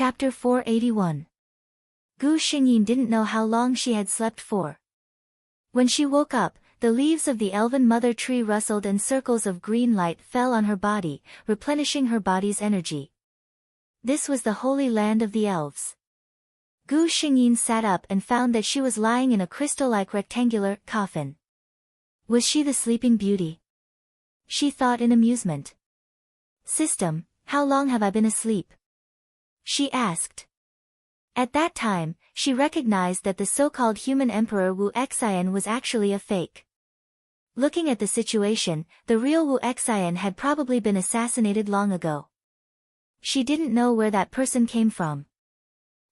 Chapter 481. Gu Xingyin didn't know how long she had slept for. When she woke up, the leaves of the elven mother tree rustled and circles of green light fell on her body, replenishing her body's energy. This was the holy land of the elves. Gu Xingyin sat up and found that she was lying in a crystal-like rectangular coffin. Was she the sleeping beauty? She thought in amusement. System, how long have I been asleep? She asked. At that time, she recognized that the so-called human emperor Wu Xian was actually a fake. Looking at the situation, the real Wu Xian had probably been assassinated long ago. She didn't know where that person came from.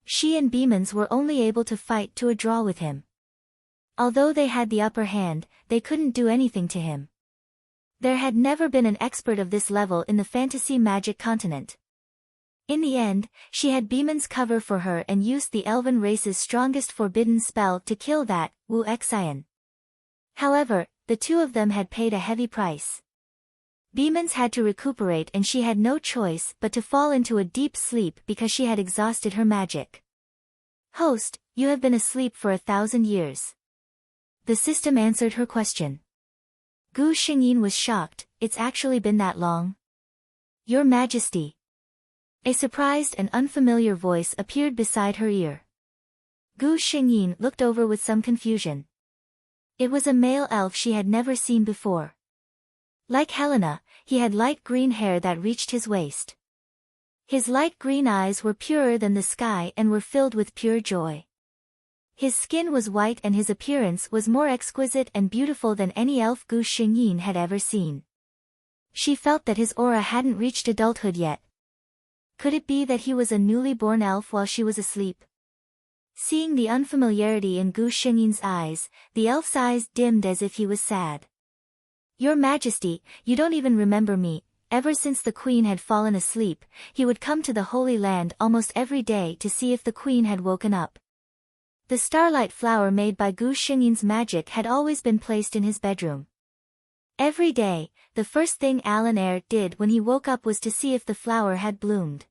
She and demons were only able to fight to a draw with him. Although they had the upper hand, they couldn't do anything to him. There had never been an expert of this level in the fantasy magic continent. In the end, she had demons cover for her and used the elven race's strongest forbidden spell to kill that Wu Xian. However, the two of them had paid a heavy price. Demons had to recuperate and she had no choice but to fall into a deep sleep because she had exhausted her magic. Host, you have been asleep for 1,000 years. The system answered her question. Gu Xingyin was shocked. It's actually been that long? Your Majesty. A surprised and unfamiliar voice appeared beside her ear. Gu Xingyin looked over with some confusion. It was a male elf she had never seen before. Like Helena, he had light green hair that reached his waist. His light green eyes were purer than the sky and were filled with pure joy. His skin was white and his appearance was more exquisite and beautiful than any elf Gu Xingyin had ever seen. She felt that his aura hadn't reached adulthood yet. Could it be that he was a newly born elf while she was asleep? Seeing the unfamiliarity in Gu Xingyin's eyes, the elf's eyes dimmed as if he was sad. Your Majesty, you don't even remember me. Ever since the queen had fallen asleep, he would come to the Holy Land almost every day to see if the queen had woken up. The starlight flower made by Gu Xingyin's magic had always been placed in his bedroom. Every day, the first thing Alan Eyre did when he woke up was to see if the flower had bloomed.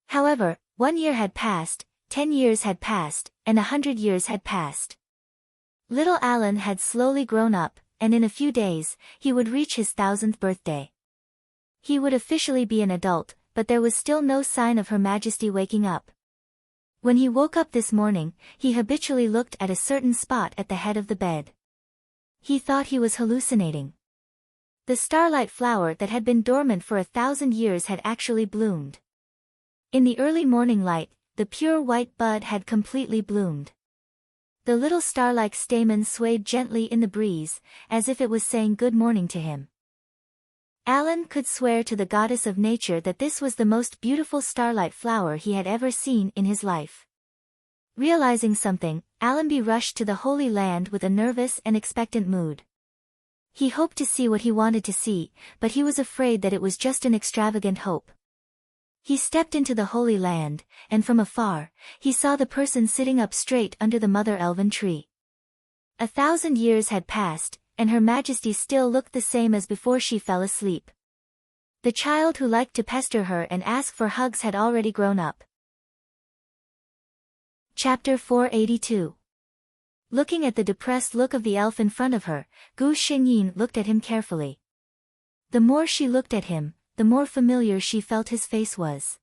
However, 1 year had passed, 10 years had passed, and 100 years had passed. Little Alan had slowly grown up, and in a few days, he would reach his 1,000th birthday. He would officially be an adult, but there was still no sign of Her Majesty waking up. When he woke up this morning, he habitually looked at a certain spot at the head of the bed. He thought he was hallucinating. The starlight flower that had been dormant for 1,000 years had actually bloomed. In the early morning light, the pure white bud had completely bloomed. The little star-like stamen swayed gently in the breeze, as if it was saying good morning to him. Alan could swear to the goddess of nature that this was the most beautiful starlight flower he had ever seen in his life. Realizing something, Allenby rushed to the Holy Land with a nervous and expectant mood. He hoped to see what he wanted to see, but he was afraid that it was just an extravagant hope. He stepped into the Holy Land, and from afar, he saw the person sitting up straight under the mother elven tree. 1,000 years had passed, and Her Majesty still looked the same as before she fell asleep. The child who liked to pester her and ask for hugs had already grown up. Chapter 482. Looking at the depressed look of the elf in front of her, Gu Xingyin looked at him carefully. The more she looked at him, the more familiar she felt his face was.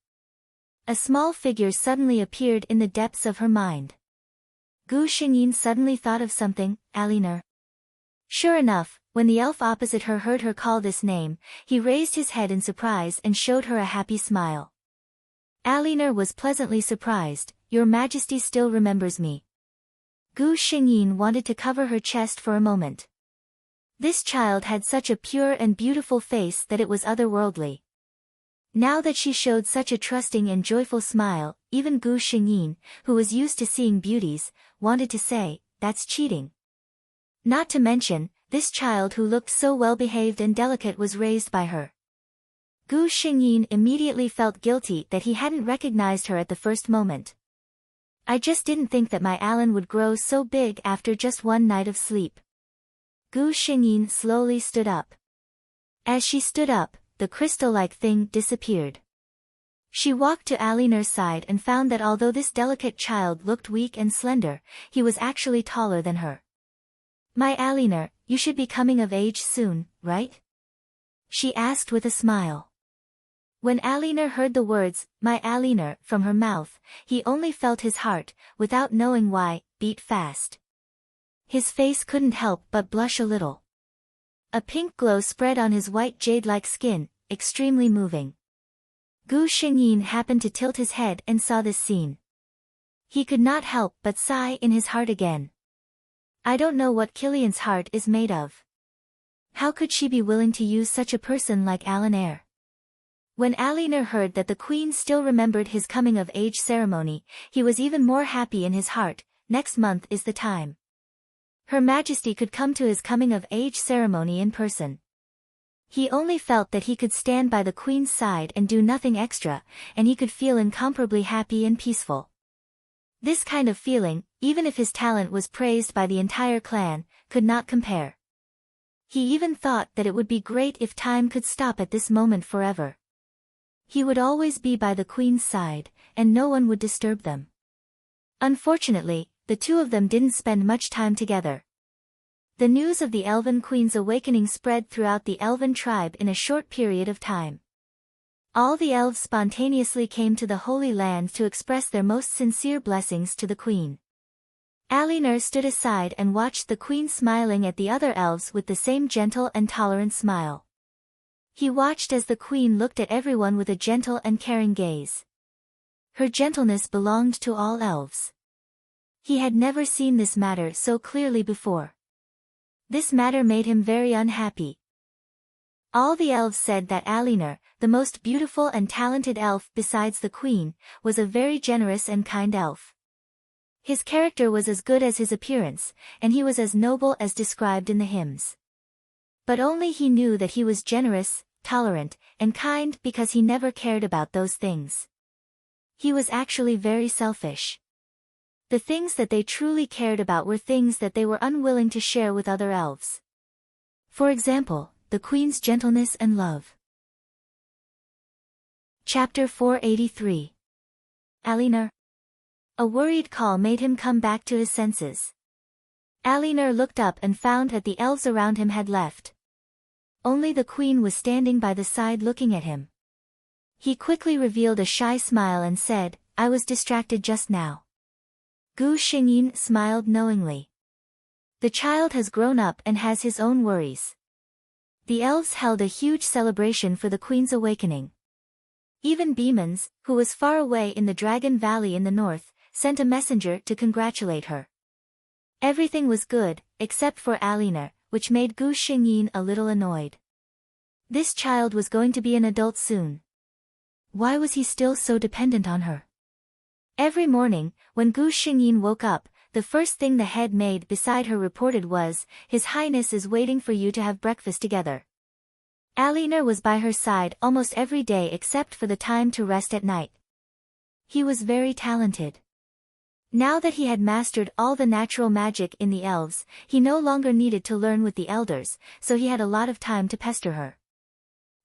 A small figure suddenly appeared in the depths of her mind. Gu Xingyin suddenly thought of something, Aliner. Sure enough, when the elf opposite her heard her call this name, he raised his head in surprise and showed her a happy smile. Aliner was pleasantly surprised. Your Majesty still remembers me. Gu Xingyin wanted to cover her chest for a moment. This child had such a pure and beautiful face that it was otherworldly. Now that she showed such a trusting and joyful smile, even Gu Xingyin, who was used to seeing beauties, wanted to say, that's cheating. Not to mention, this child who looked so well-behaved and delicate was raised by her. Gu Xingyin immediately felt guilty that he hadn't recognized her at the first moment. I just didn't think that my Alan would grow so big after just one night of sleep. Gu Xingyin slowly stood up. As she stood up, the crystal-like thing disappeared. She walked to Aliner's side and found that although this delicate child looked weak and slender, he was actually taller than her. "My Aliner, you should be coming of age soon, right?" she asked with a smile. When Aliner heard the words, "My Aliner," from her mouth, he only felt his heart, without knowing why, beat fast. His face couldn't help but blush a little. A pink glow spread on his white jade-like skin, extremely moving. Gu Xingyin happened to tilt his head and saw this scene. He could not help but sigh in his heart again. I don't know what Killian's heart is made of. How could she be willing to use such a person like Aliner? When Aliner heard that the queen still remembered his coming-of-age ceremony, he was even more happy in his heart. Next month is the time. Her Majesty could come to his coming-of-age ceremony in person. He only felt that he could stand by the queen's side and do nothing extra, and he could feel incomparably happy and peaceful. This kind of feeling, even if his talent was praised by the entire clan, could not compare. He even thought that it would be great if time could stop at this moment forever. He would always be by the queen's side, and no one would disturb them. Unfortunately, the two of them didn't spend much time together. The news of the Elven Queen's awakening spread throughout the Elven tribe in a short period of time. All the elves spontaneously came to the Holy Land to express their most sincere blessings to the Queen. Aliner stood aside and watched the Queen smiling at the other elves with the same gentle and tolerant smile. He watched as the Queen looked at everyone with a gentle and caring gaze. Her gentleness belonged to all elves. He had never seen this matter so clearly before. This matter made him very unhappy. All the elves said that Aliner, the most beautiful and talented elf besides the Queen, was a very generous and kind elf. His character was as good as his appearance, and he was as noble as described in the hymns. But only he knew that he was generous, tolerant, and kind because he never cared about those things. He was actually very selfish. The things that they truly cared about were things that they were unwilling to share with other elves. For example, the Queen's gentleness and love. Chapter 483. Aliner. A worried call made him come back to his senses. Aliner looked up and found that the elves around him had left. Only the Queen was standing by the side looking at him. He quickly revealed a shy smile and said, "I was distracted just now." Gu Xingyin smiled knowingly. The child has grown up and has his own worries. The elves held a huge celebration for the Queen's awakening. Even Beemans, who was far away in the Dragon Valley in the north, sent a messenger to congratulate her. Everything was good, except for Aliner, which made Gu Xingyin a little annoyed. This child was going to be an adult soon. Why was he still so dependent on her? Every morning, when Gu Xingyin woke up, the first thing the head maid beside her reported was, "His Highness is waiting for you to have breakfast together." Aliner was by her side almost every day except for the time to rest at night. He was very talented. Now that he had mastered all the natural magic in the elves, he no longer needed to learn with the elders, so he had a lot of time to pester her.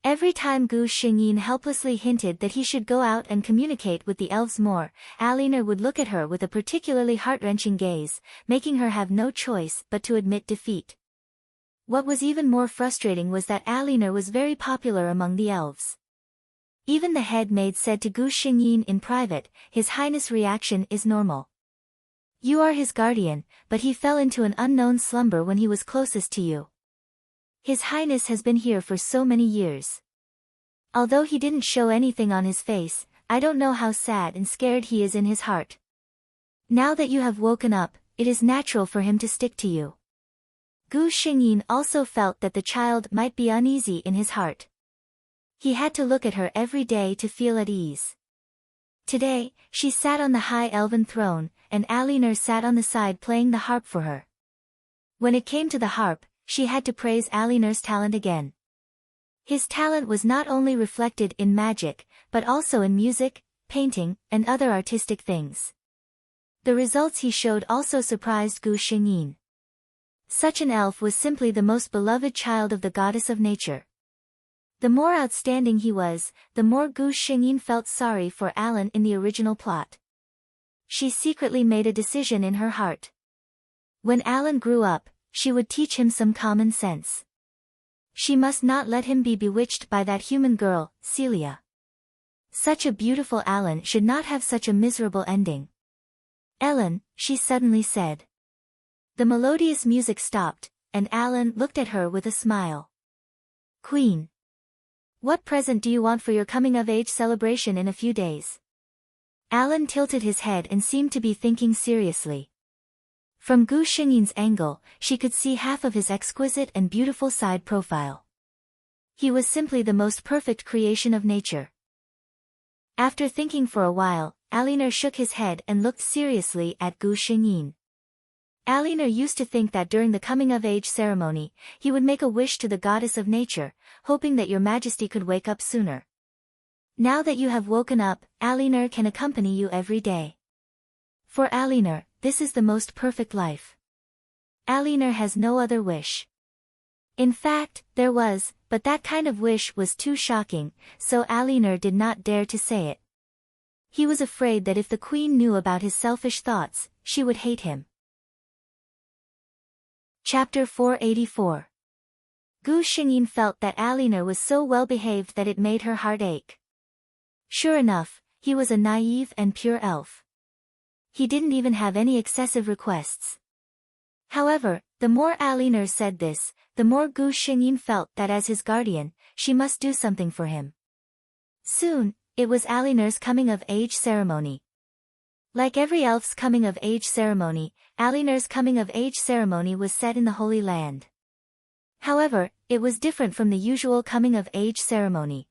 Every time Gu Xingyin helplessly hinted that he should go out and communicate with the elves more, Aliner would look at her with a particularly heart-wrenching gaze, making her have no choice but to admit defeat. What was even more frustrating was that Aliner was very popular among the elves. Even the head maid said to Gu Xingyin in private, "His Highness' reaction is normal. You are his guardian, but he fell into an unknown slumber when he was closest to you. His Highness has been here for so many years. Although he didn't show anything on his face, I don't know how sad and scared he is in his heart. Now that you have woken up, it is natural for him to stick to you." Gu Xingyin also felt that the child might be uneasy in his heart. He had to look at her every day to feel at ease. Today, she sat on the high elven throne, and Aliner sat on the side playing the harp for her. When it came to the harp, she had to praise Aliner's talent again. His talent was not only reflected in magic, but also in music, painting, and other artistic things. The results he showed also surprised Gu Xingyin. Such an elf was simply the most beloved child of the goddess of nature. The more outstanding he was, the more Gu Xingyin felt sorry for Alan in the original plot. She secretly made a decision in her heart. When Alan grew up, she would teach him some common sense. She must not let him be bewitched by that human girl, Celia. Such a beautiful Alan should not have such a miserable ending. Ellen, she suddenly said. The melodious music stopped, and Alan looked at her with a smile. Queen. What present do you want for your coming-of-age celebration in a few days? Alan tilted his head and seemed to be thinking seriously. From Gu Xingyin's angle, she could see half of his exquisite and beautiful side profile. He was simply the most perfect creation of nature. After thinking for a while, Alinar shook his head and looked seriously at Gu Xingyin. Alinar used to think that during the coming-of-age ceremony, he would make a wish to the goddess of nature, hoping that your majesty could wake up sooner. Now that you have woken up, Alinar can accompany you every day. For Alinar, this is the most perfect life. Alinar has no other wish. In fact, there was, but that kind of wish was too shocking, so Alinar did not dare to say it. He was afraid that if the queen knew about his selfish thoughts, she would hate him. Chapter 484. Gu Xingyin felt that Alinar was so well behaved that it made her heart ache. Sure enough, he was a naive and pure elf. He didn't even have any excessive requests. However, the more Alinar said this, the more Gu Xingyin felt that as his guardian, she must do something for him. Soon, it was Alinar's coming-of-age ceremony. Like every elf's coming-of-age ceremony, Alinar's coming-of-age ceremony was set in the Holy Land. However, it was different from the usual coming-of-age ceremony.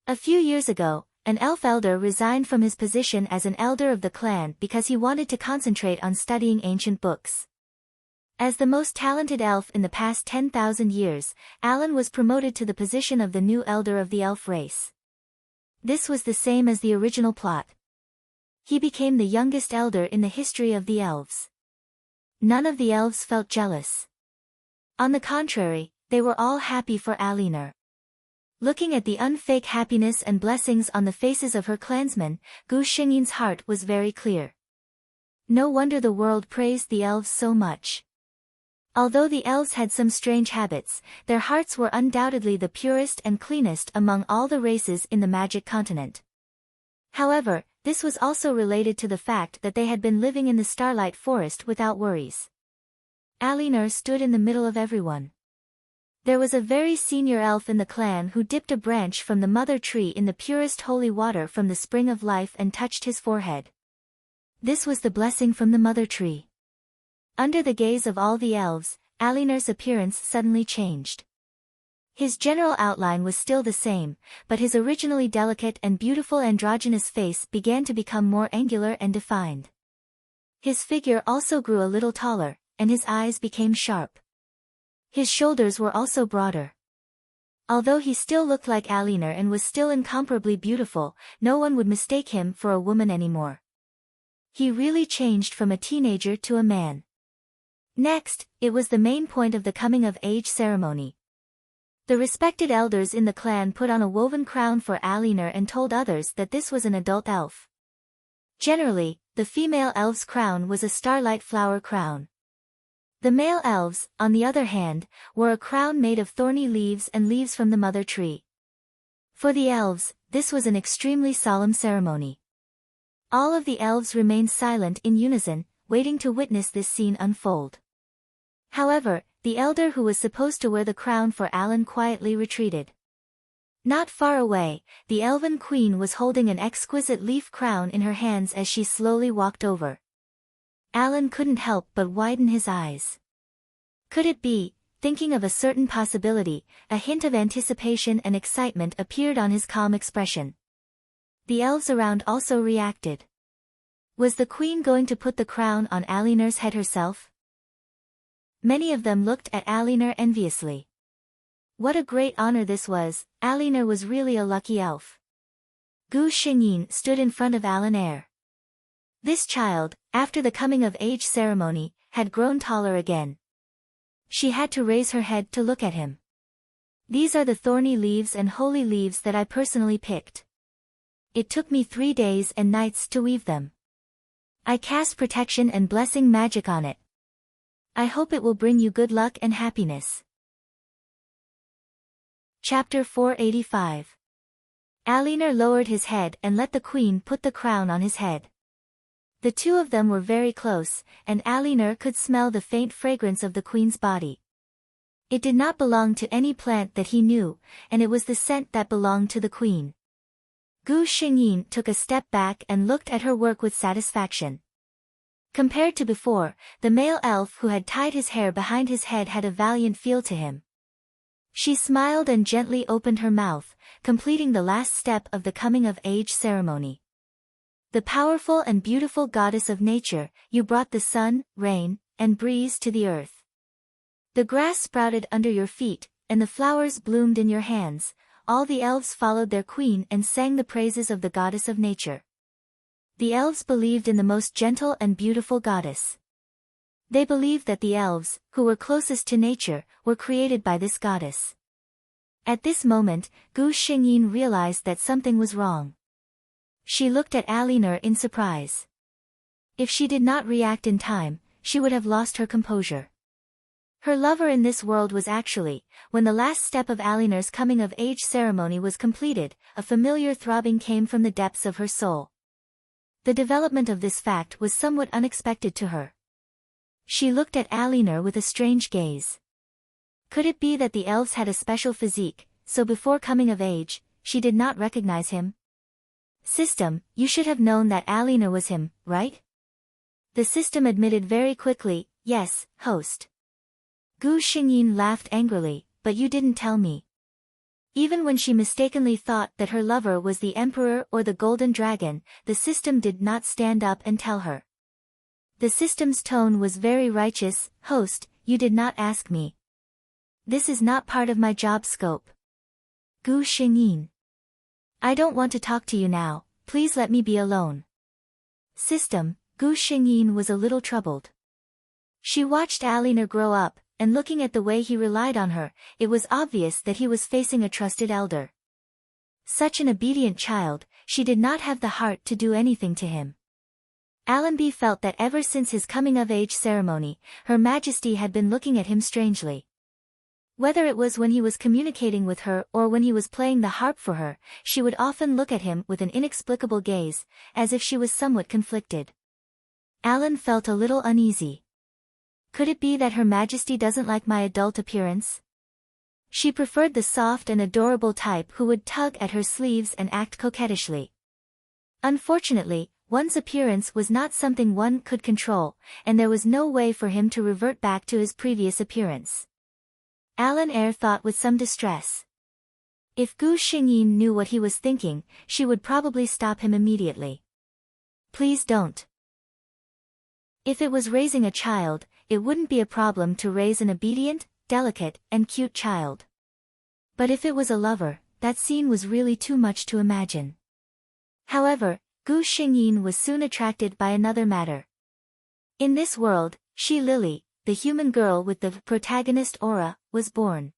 A few years ago, an elf elder resigned from his position as an elder of the clan because he wanted to concentrate on studying ancient books. As the most talented elf in the past 10,000 years, Alan was promoted to the position of the new elder of the elf race. This was the same as the original plot. He became the youngest elder in the history of the elves. None of the elves felt jealous. On the contrary, they were all happy for Alinar. Looking at the unfake happiness and blessings on the faces of her clansmen, Gu Xingyin's heart was very clear. No wonder the world praised the elves so much. Although the elves had some strange habits, their hearts were undoubtedly the purest and cleanest among all the races in the Magic Continent. However, this was also related to the fact that they had been living in the Starlight Forest without worries. Alinar stood in the middle of everyone. There was a very senior elf in the clan who dipped a branch from the mother tree in the purest holy water from the spring of life and touched his forehead. This was the blessing from the mother tree. Under the gaze of all the elves, Alinar's appearance suddenly changed. His general outline was still the same, but his originally delicate and beautiful androgynous face began to become more angular and defined. His figure also grew a little taller, and his eyes became sharp. His shoulders were also broader. Although he still looked like Alinar and was still incomparably beautiful, no one would mistake him for a woman anymore. He really changed from a teenager to a man. Next, it was the main point of the coming-of-age ceremony. The respected elders in the clan put on a woven crown for Alinar and told others that this was an adult elf. Generally, the female elf's crown was a starlight flower crown. The male elves, on the other hand, wore a crown made of thorny leaves and leaves from the mother tree. For the elves, this was an extremely solemn ceremony. All of the elves remained silent in unison, waiting to witness this scene unfold. However, the elder who was supposed to wear the crown for Alan quietly retreated. Not far away, the elven queen was holding an exquisite leaf crown in her hands as she slowly walked over. Alan couldn't help but widen his eyes. Could it be, thinking of a certain possibility, a hint of anticipation and excitement appeared on his calm expression. The elves around also reacted. Was the queen going to put the crown on Alinar's head herself? Many of them looked at Alinar enviously. What a great honor this was, Alinar was really a lucky elf. Gu Xingyin stood in front of Alinar. This child, after the coming-of-age ceremony, had grown taller again. She had to raise her head to look at him. These are the thorny leaves and holy leaves that I personally picked. It took me 3 days and nights to weave them. I cast protection and blessing magic on it. I hope it will bring you good luck and happiness. Chapter 485. Alinar lowered his head and let the queen put the crown on his head. The two of them were very close, and Alinar could smell the faint fragrance of the queen's body. It did not belong to any plant that he knew, and it was the scent that belonged to the queen. Gu Xingyin took a step back and looked at her work with satisfaction. Compared to before, the male elf who had tied his hair behind his head had a valiant feel to him. She smiled and gently opened her mouth, completing the last step of the coming-of-age ceremony. The powerful and beautiful goddess of nature, you brought the sun, rain, and breeze to the earth. The grass sprouted under your feet, and the flowers bloomed in your hands. All the elves followed their queen and sang the praises of the goddess of nature. The elves believed in the most gentle and beautiful goddess. They believed that the elves, who were closest to nature, were created by this goddess. At this moment, Gu Xingyin realized that something was wrong. She looked at Alinar in surprise. If she did not react in time, she would have lost her composure. Her lover in this world was actually, when the last step of Alinar's coming-of-age ceremony was completed, a familiar throbbing came from the depths of her soul. The development of this fact was somewhat unexpected to her. She looked at Alinar with a strange gaze. Could it be that the elves had a special physique, so before coming of age, she did not recognize him? System, you should have known that Alinar was him, right? The system admitted very quickly, yes, host. Gu Xingyin laughed angrily, but you didn't tell me. Even when she mistakenly thought that her lover was the emperor or the golden dragon, the system did not stand up and tell her. The system's tone was very righteous, host, you did not ask me. This is not part of my job scope. Gu Xingyin. I don't want to talk to you now, please let me be alone. System, Gu Xingyin was a little troubled. She watched Alinar grow up, and looking at the way he relied on her, it was obvious that he was facing a trusted elder. Such an obedient child, she did not have the heart to do anything to him. Allenby felt that ever since his coming-of-age ceremony, Her Majesty had been looking at him strangely. Whether it was when he was communicating with her or when he was playing the harp for her, she would often look at him with an inexplicable gaze, as if she was somewhat conflicted. Alan felt a little uneasy. Could it be that Her Majesty doesn't like my adult appearance? She preferred the soft and adorable type who would tug at her sleeves and act coquettishly. Unfortunately, one's appearance was not something one could control, and there was no way for him to revert back to his previous appearance. Alan Eyre thought with some distress. If Gu Xingyin knew what he was thinking, she would probably stop him immediately. Please don't. If it was raising a child, it wouldn't be a problem to raise an obedient, delicate, and cute child. But if it was a lover, that scene was really too much to imagine. However, Gu Xingyin was soon attracted by another matter. In this world, she Lily, the human girl with the protagonist aura, was born.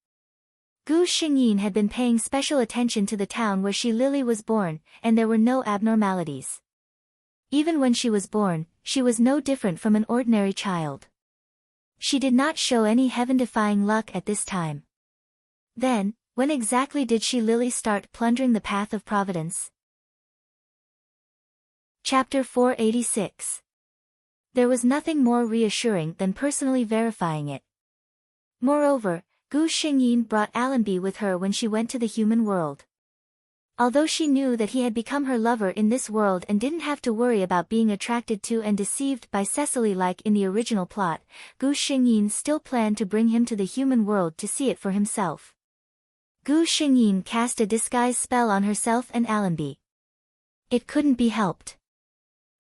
Gu Xingyin had been paying special attention to the town where she Lily was born, and there were no abnormalities. Even when she was born, she was no different from an ordinary child. She did not show any heaven-defying luck at this time. Then, when exactly did she Lily start plundering the path of providence? Chapter 486. There was nothing more reassuring than personally verifying it. Moreover, Gu Xingyin brought Allenby with her when she went to the human world. Although she knew that he had become her lover in this world and didn't have to worry about being attracted to and deceived by Cecily like in the original plot, Gu Xingyin still planned to bring him to the human world to see it for himself. Gu Xingyin cast a disguise spell on herself and Allenby. It couldn't be helped.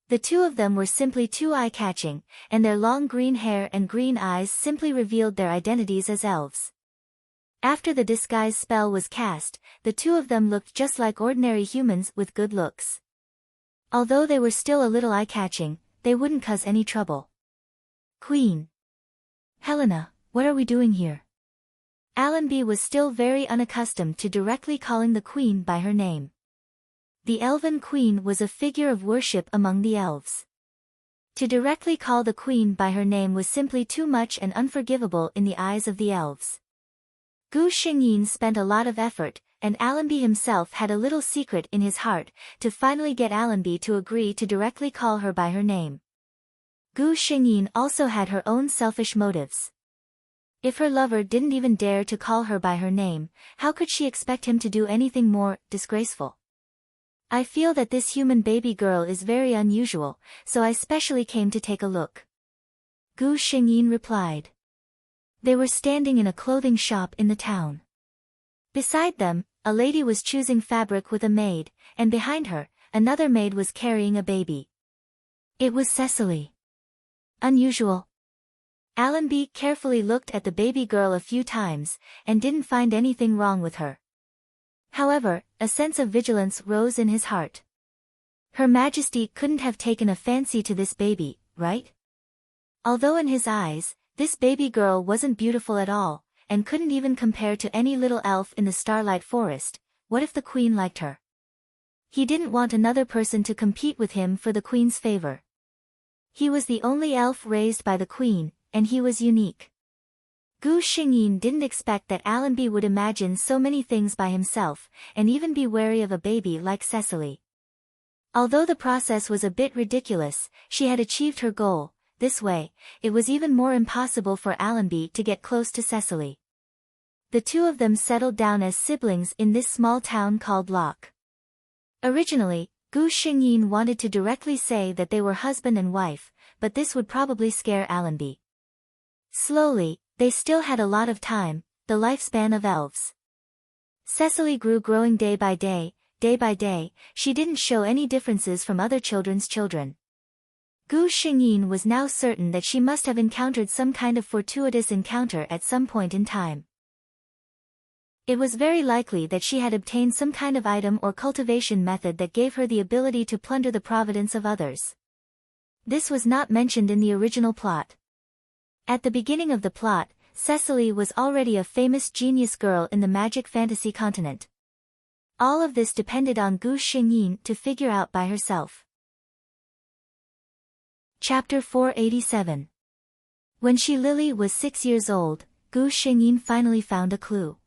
The two of them were simply too eye-catching, and their long green hair and green eyes simply revealed their identities as elves. After the disguise spell was cast, the two of them looked just like ordinary humans with good looks. Although they were still a little eye-catching, they wouldn't cause any trouble. Queen. Helena, what are we doing here? Allenby was still very unaccustomed to directly calling the queen by her name. The elven queen was a figure of worship among the elves. To directly call the queen by her name was simply too much and unforgivable in the eyes of the elves. Gu Xingyin spent a lot of effort, and Allenby himself had a little secret in his heart, to finally get Allenby to agree to directly call her by her name. Gu Xingyin also had her own selfish motives. If her lover didn't even dare to call her by her name, how could she expect him to do anything more disgraceful? I feel that this human baby girl is very unusual, so I specially came to take a look. Gu Xingyin replied. They were standing in a clothing shop in the town. Beside them, a lady was choosing fabric with a maid, and behind her, another maid was carrying a baby. It was Cecily. Unusual. Allenby carefully looked at the baby girl a few times, and didn't find anything wrong with her. However, a sense of vigilance rose in his heart. Her Majesty couldn't have taken a fancy to this baby, right? Although in his eyes, this baby girl wasn't beautiful at all, and couldn't even compare to any little elf in the Starlight Forest, what if the queen liked her? He didn't want another person to compete with him for the queen's favor. He was the only elf raised by the queen, and he was unique. Gu Xingyin didn't expect that Allenby would imagine so many things by himself, and even be wary of a baby like Cecily. Although the process was a bit ridiculous, she had achieved her goal. This way, it was even more impossible for Allenby to get close to Cecily. The two of them settled down as siblings in this small town called Locke. Originally, Gu Xingyin wanted to directly say that they were husband and wife, but this would probably scare Allenby. Slowly, they still had a lot of time, the lifespan of elves. Cecily grew growing day by day, she didn't show any differences from other children's children. Gu Xingyin was now certain that she must have encountered some kind of fortuitous encounter at some point in time. It was very likely that she had obtained some kind of item or cultivation method that gave her the ability to plunder the providence of others. This was not mentioned in the original plot. At the beginning of the plot, Cecily was already a famous genius girl in the magic fantasy continent. All of this depended on Gu Xingyin to figure out by herself. Chapter 487. When Shi Lily was 6 years old, Gu Xingyin finally found a clue.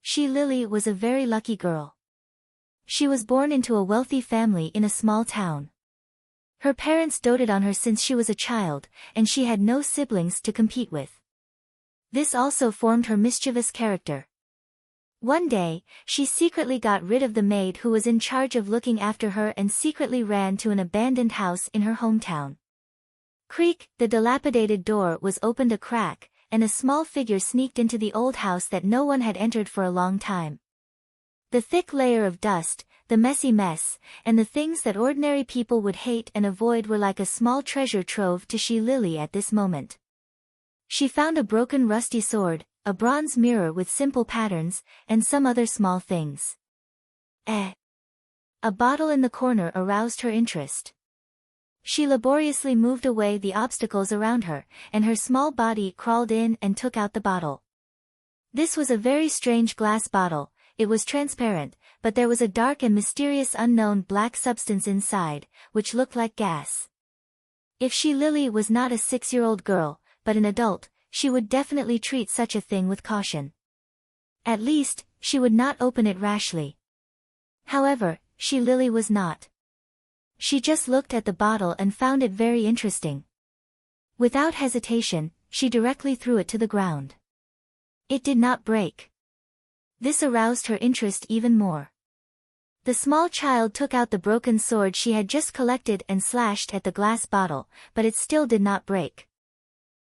Shi Lily was a very lucky girl. She was born into a wealthy family in a small town. Her parents doted on her since she was a child, and she had no siblings to compete with. This also formed her mischievous character. One day, she secretly got rid of the maid who was in charge of looking after her and secretly ran to an abandoned house in her hometown. Creak, the dilapidated door was opened a crack, and a small figure sneaked into the old house that no one had entered for a long time. The thick layer of dust, the messy mess, and the things that ordinary people would hate and avoid were like a small treasure trove to Shi Lily at this moment. She found a broken rusty sword, a bronze mirror with simple patterns, and some other small things. A bottle in the corner aroused her interest. She laboriously moved away the obstacles around her, and her small body crawled in and took out the bottle. This was a very strange glass bottle. It was transparent, but there was a dark and mysterious unknown black substance inside, which looked like gas. If Shi Lily was not a 6-year-old girl, but an adult, she would definitely treat such a thing with caution. At least, she would not open it rashly. However, Shi Lily was not. She just looked at the bottle and found it very interesting. Without hesitation, she directly threw it to the ground. It did not break. This aroused her interest even more. The small child took out the broken sword she had just collected and slashed at the glass bottle, but it still did not break.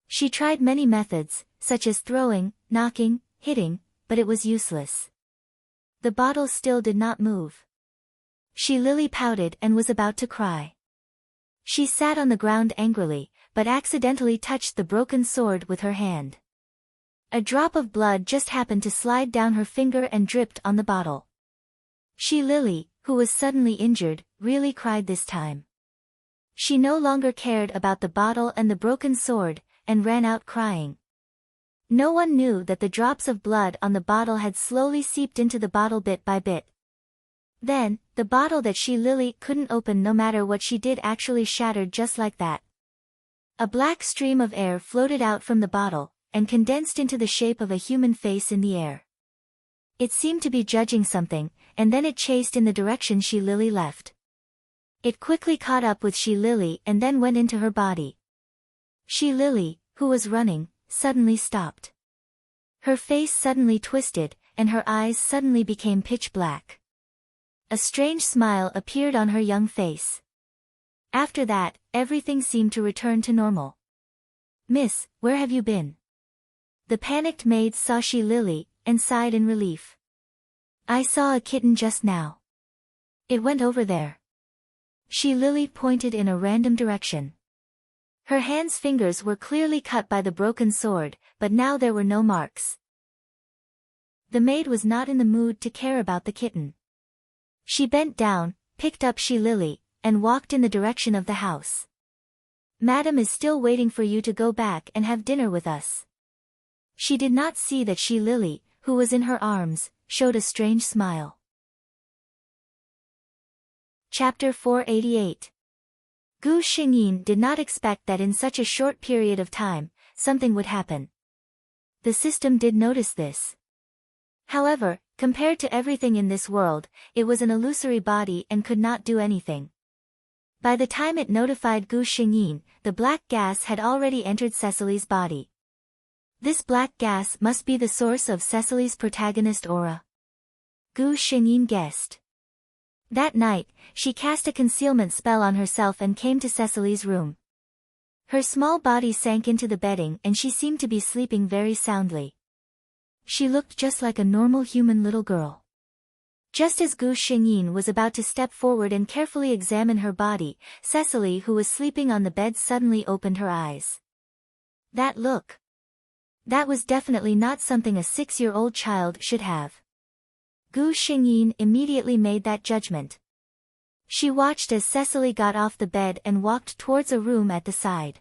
She tried many methods, such as throwing, knocking, hitting, but it was useless. The bottle still did not move. Shi Lily pouted and was about to cry. She sat on the ground angrily, but accidentally touched the broken sword with her hand. A drop of blood just happened to slide down her finger and dripped on the bottle. Shi Lily, who was suddenly injured, really cried this time. She no longer cared about the bottle and the broken sword, and ran out crying. No one knew that the drops of blood on the bottle had slowly seeped into the bottle bit by bit. Then, the bottle that Lily couldn't open no matter what she did actually shattered just like that. A black stream of air floated out from the bottle, and condensed into the shape of a human face in the air. It seemed to be judging something, and then it chased in the direction Lily left. It quickly caught up with Lily and then went into her body. Lily, who was running, suddenly stopped. Her face suddenly twisted, and her eyes suddenly became pitch black. A strange smile appeared on her young face. After that, everything seemed to return to normal. "Miss, where have you been?" The panicked maid saw Lily, and sighed in relief. "I saw a kitten just now. It went over there." Lily pointed in a random direction. Her hand's fingers were clearly cut by the broken sword, but now there were no marks. The maid was not in the mood to care about the kitten. She bent down, picked up Lily, and walked in the direction of the house. "Madam is still waiting for you to go back and have dinner with us." She did not see that Lily, who was in her arms, showed a strange smile. Chapter 488. Gu Xingyin did not expect that in such a short period of time, something would happen. The system did notice this. However, compared to everything in this world, it was an illusory body and could not do anything. By the time it notified Gu Xingyin, the black gas had already entered Cecily's body. This black gas must be the source of Cecily's protagonist aura. Gu Xingyin guessed. That night, she cast a concealment spell on herself and came to Cecily's room. Her small body sank into the bedding and she seemed to be sleeping very soundly. She looked just like a normal human little girl. Just as Gu Xingyin was about to step forward and carefully examine her body, Cecily, who was sleeping on the bed, suddenly opened her eyes. That look! That was definitely not something a 6-year-old child should have. Gu Xingyin immediately made that judgment. She watched as Cecily got off the bed and walked towards a room at the side.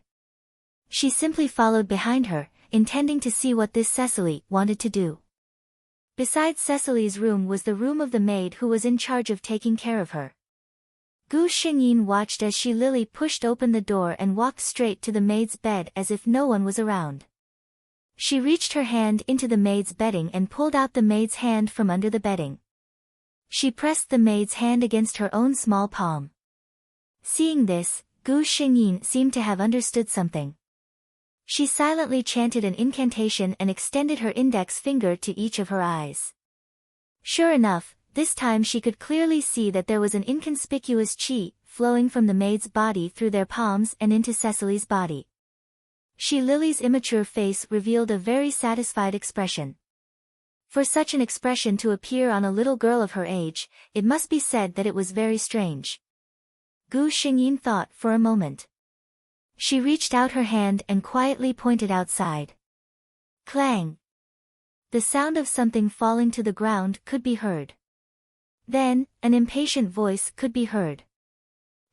She simply followed behind her, intending to see what this Cecily wanted to do. Beside Cecily's room was the room of the maid who was in charge of taking care of her. Gu Xingyin watched as Lily pushed open the door and walked straight to the maid's bed as if no one was around. She reached her hand into the maid's bedding and pulled out the maid's hand from under the bedding. She pressed the maid's hand against her own small palm. Seeing this, Gu Xingyin seemed to have understood something. She silently chanted an incantation and extended her index finger to each of her eyes. Sure enough, this time she could clearly see that there was an inconspicuous qi flowing from the maid's body through their palms and into Cecily's body. Lily's immature face revealed a very satisfied expression. For such an expression to appear on a little girl of her age, it must be said that it was very strange. Gu Xingyin thought for a moment. She reached out her hand and quietly pointed outside. Clang! The sound of something falling to the ground could be heard. Then, an impatient voice could be heard.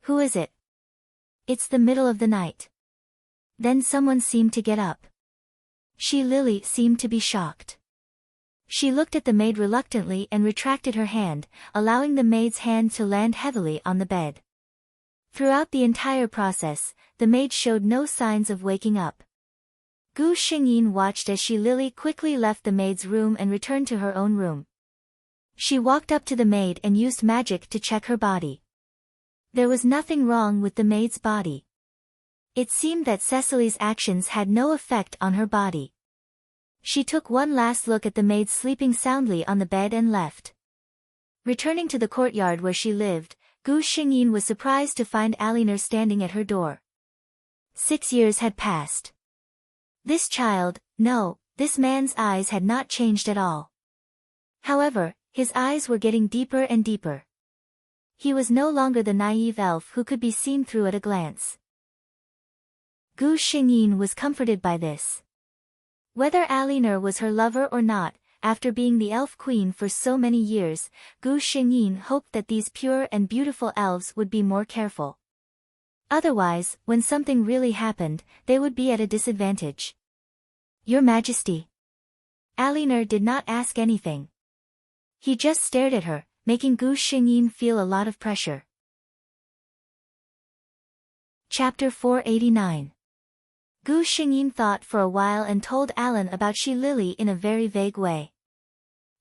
"Who is it? It's the middle of the night." Then someone seemed to get up. Lily seemed to be shocked. She looked at the maid reluctantly and retracted her hand, allowing the maid's hand to land heavily on the bed. Throughout the entire process, the maid showed no signs of waking up. Gu Xingyin watched as Lily quickly left the maid's room and returned to her own room. She walked up to the maid and used magic to check her body. There was nothing wrong with the maid's body. It seemed that Cecily's actions had no effect on her body. She took one last look at the maid sleeping soundly on the bed and left. Returning to the courtyard where she lived, Gu Xingyin was surprised to find Alinor standing at her door. 6 years had passed. This man's eyes had not changed at all. However, his eyes were getting deeper and deeper. He was no longer the naive elf who could be seen through at a glance. Gu Xingyin was comforted by this. Whether Alinor was her lover or not, after being the elf queen for so many years, Gu Xingyin hoped that these pure and beautiful elves would be more careful. Otherwise, when something really happened, they would be at a disadvantage. Your Majesty. Alinar did not ask anything. He just stared at her, making Gu Xingyin feel a lot of pressure. Chapter 489. Gu Xingyin thought for a while and told Alan about Shi Lily in a very vague way.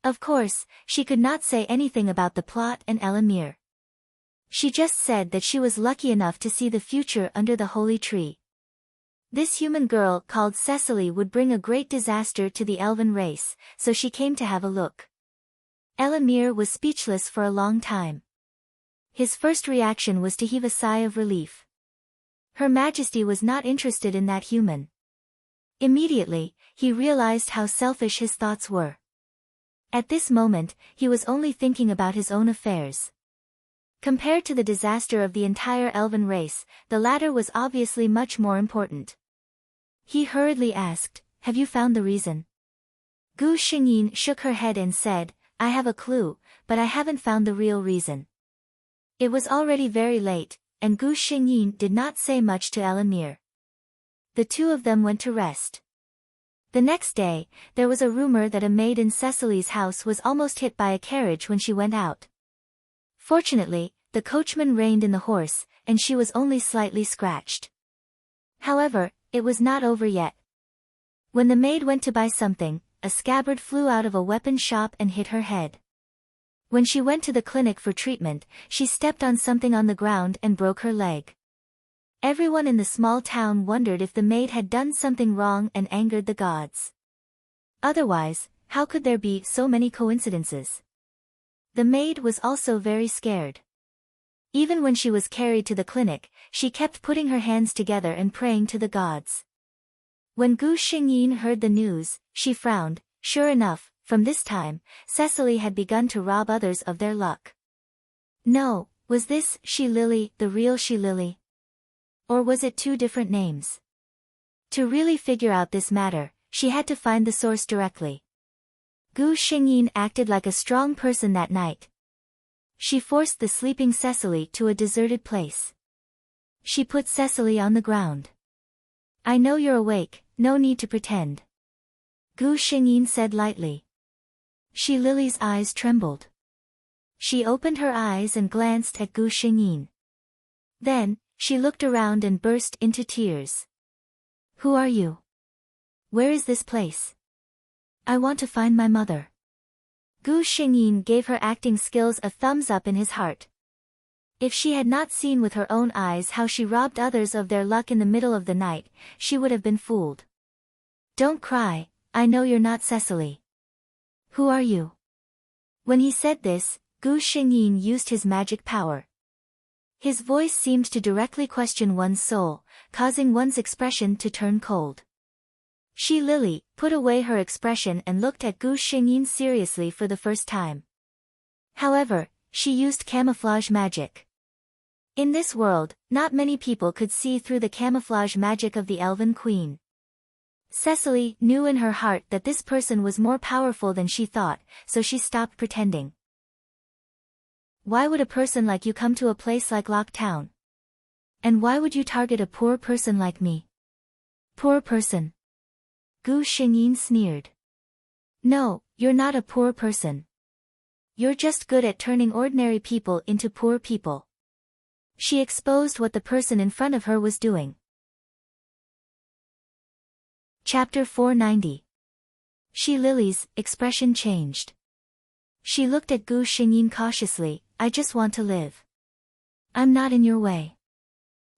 Of course, she could not say anything about the plot and Elamir. She just said that she was lucky enough to see the future under the holy tree. This human girl called Cecily would bring a great disaster to the elven race, so she came to have a look. Elamir was speechless for a long time. His first reaction was to heave a sigh of relief. Her Majesty was not interested in that human. Immediately, he realized how selfish his thoughts were. At this moment, he was only thinking about his own affairs. Compared to the disaster of the entire elven race, the latter was obviously much more important. He hurriedly asked, "Have you found the reason?" Gu Xingyin shook her head and said, "I have a clue, but I haven't found the real reason." It was already very late, and Gu Xingyin did not say much to Elamir. The two of them went to rest. The next day, there was a rumor that a maid in Cecily's house was almost hit by a carriage when she went out. Fortunately, the coachman reined in the horse, and she was only slightly scratched. However, it was not over yet. When the maid went to buy something, a scabbard flew out of a weapon shop and hit her head. When she went to the clinic for treatment, she stepped on something on the ground and broke her leg. Everyone in the small town wondered if the maid had done something wrong and angered the gods. Otherwise, how could there be so many coincidences? The maid was also very scared. Even when she was carried to the clinic, she kept putting her hands together and praying to the gods. When Gu Xingyin heard the news, she frowned. Sure enough, from this time, Cecily had begun to rob others of their luck. No, was this Shi Lily the real Shi Lily? Or was it two different names? To really figure out this matter, she had to find the source directly. Gu Xingyin acted like a strong person that night. She forced the sleeping Cecily to a deserted place. She put Cecily on the ground. "I know you're awake, no need to pretend," Gu Xingyin said lightly. Shi Lily's eyes trembled. She opened her eyes and glanced at Gu Xingyin. Then, she looked around and burst into tears. "Who are you? Where is this place? I want to find my mother." Gu Xingyin gave her acting skills a thumbs up in his heart. If she had not seen with her own eyes how she robbed others of their luck in the middle of the night, she would have been fooled. "Don't cry, I know you're not Cecily. Who are you?" When he said this, Gu Xingyin used his magic power. His voice seemed to directly question one's soul, causing one's expression to turn cold. Shi Lily put away her expression and looked at Gu Xingyin seriously for the first time. However, she used camouflage magic. In this world, not many people could see through the camouflage magic of the Elven Queen. Cecily knew in her heart that this person was more powerful than she thought, so she stopped pretending. "Why would a person like you come to a place like Locktown? And why would you target a poor person like me?" "Poor person?" Gu Xingyin sneered. "No, you're not a poor person. You're just good at turning ordinary people into poor people." She exposed what the person in front of her was doing. Chapter 490. Shi Lily's expression changed. She looked at Gu Xingyin cautiously. "I just want to live. I'm not in your way.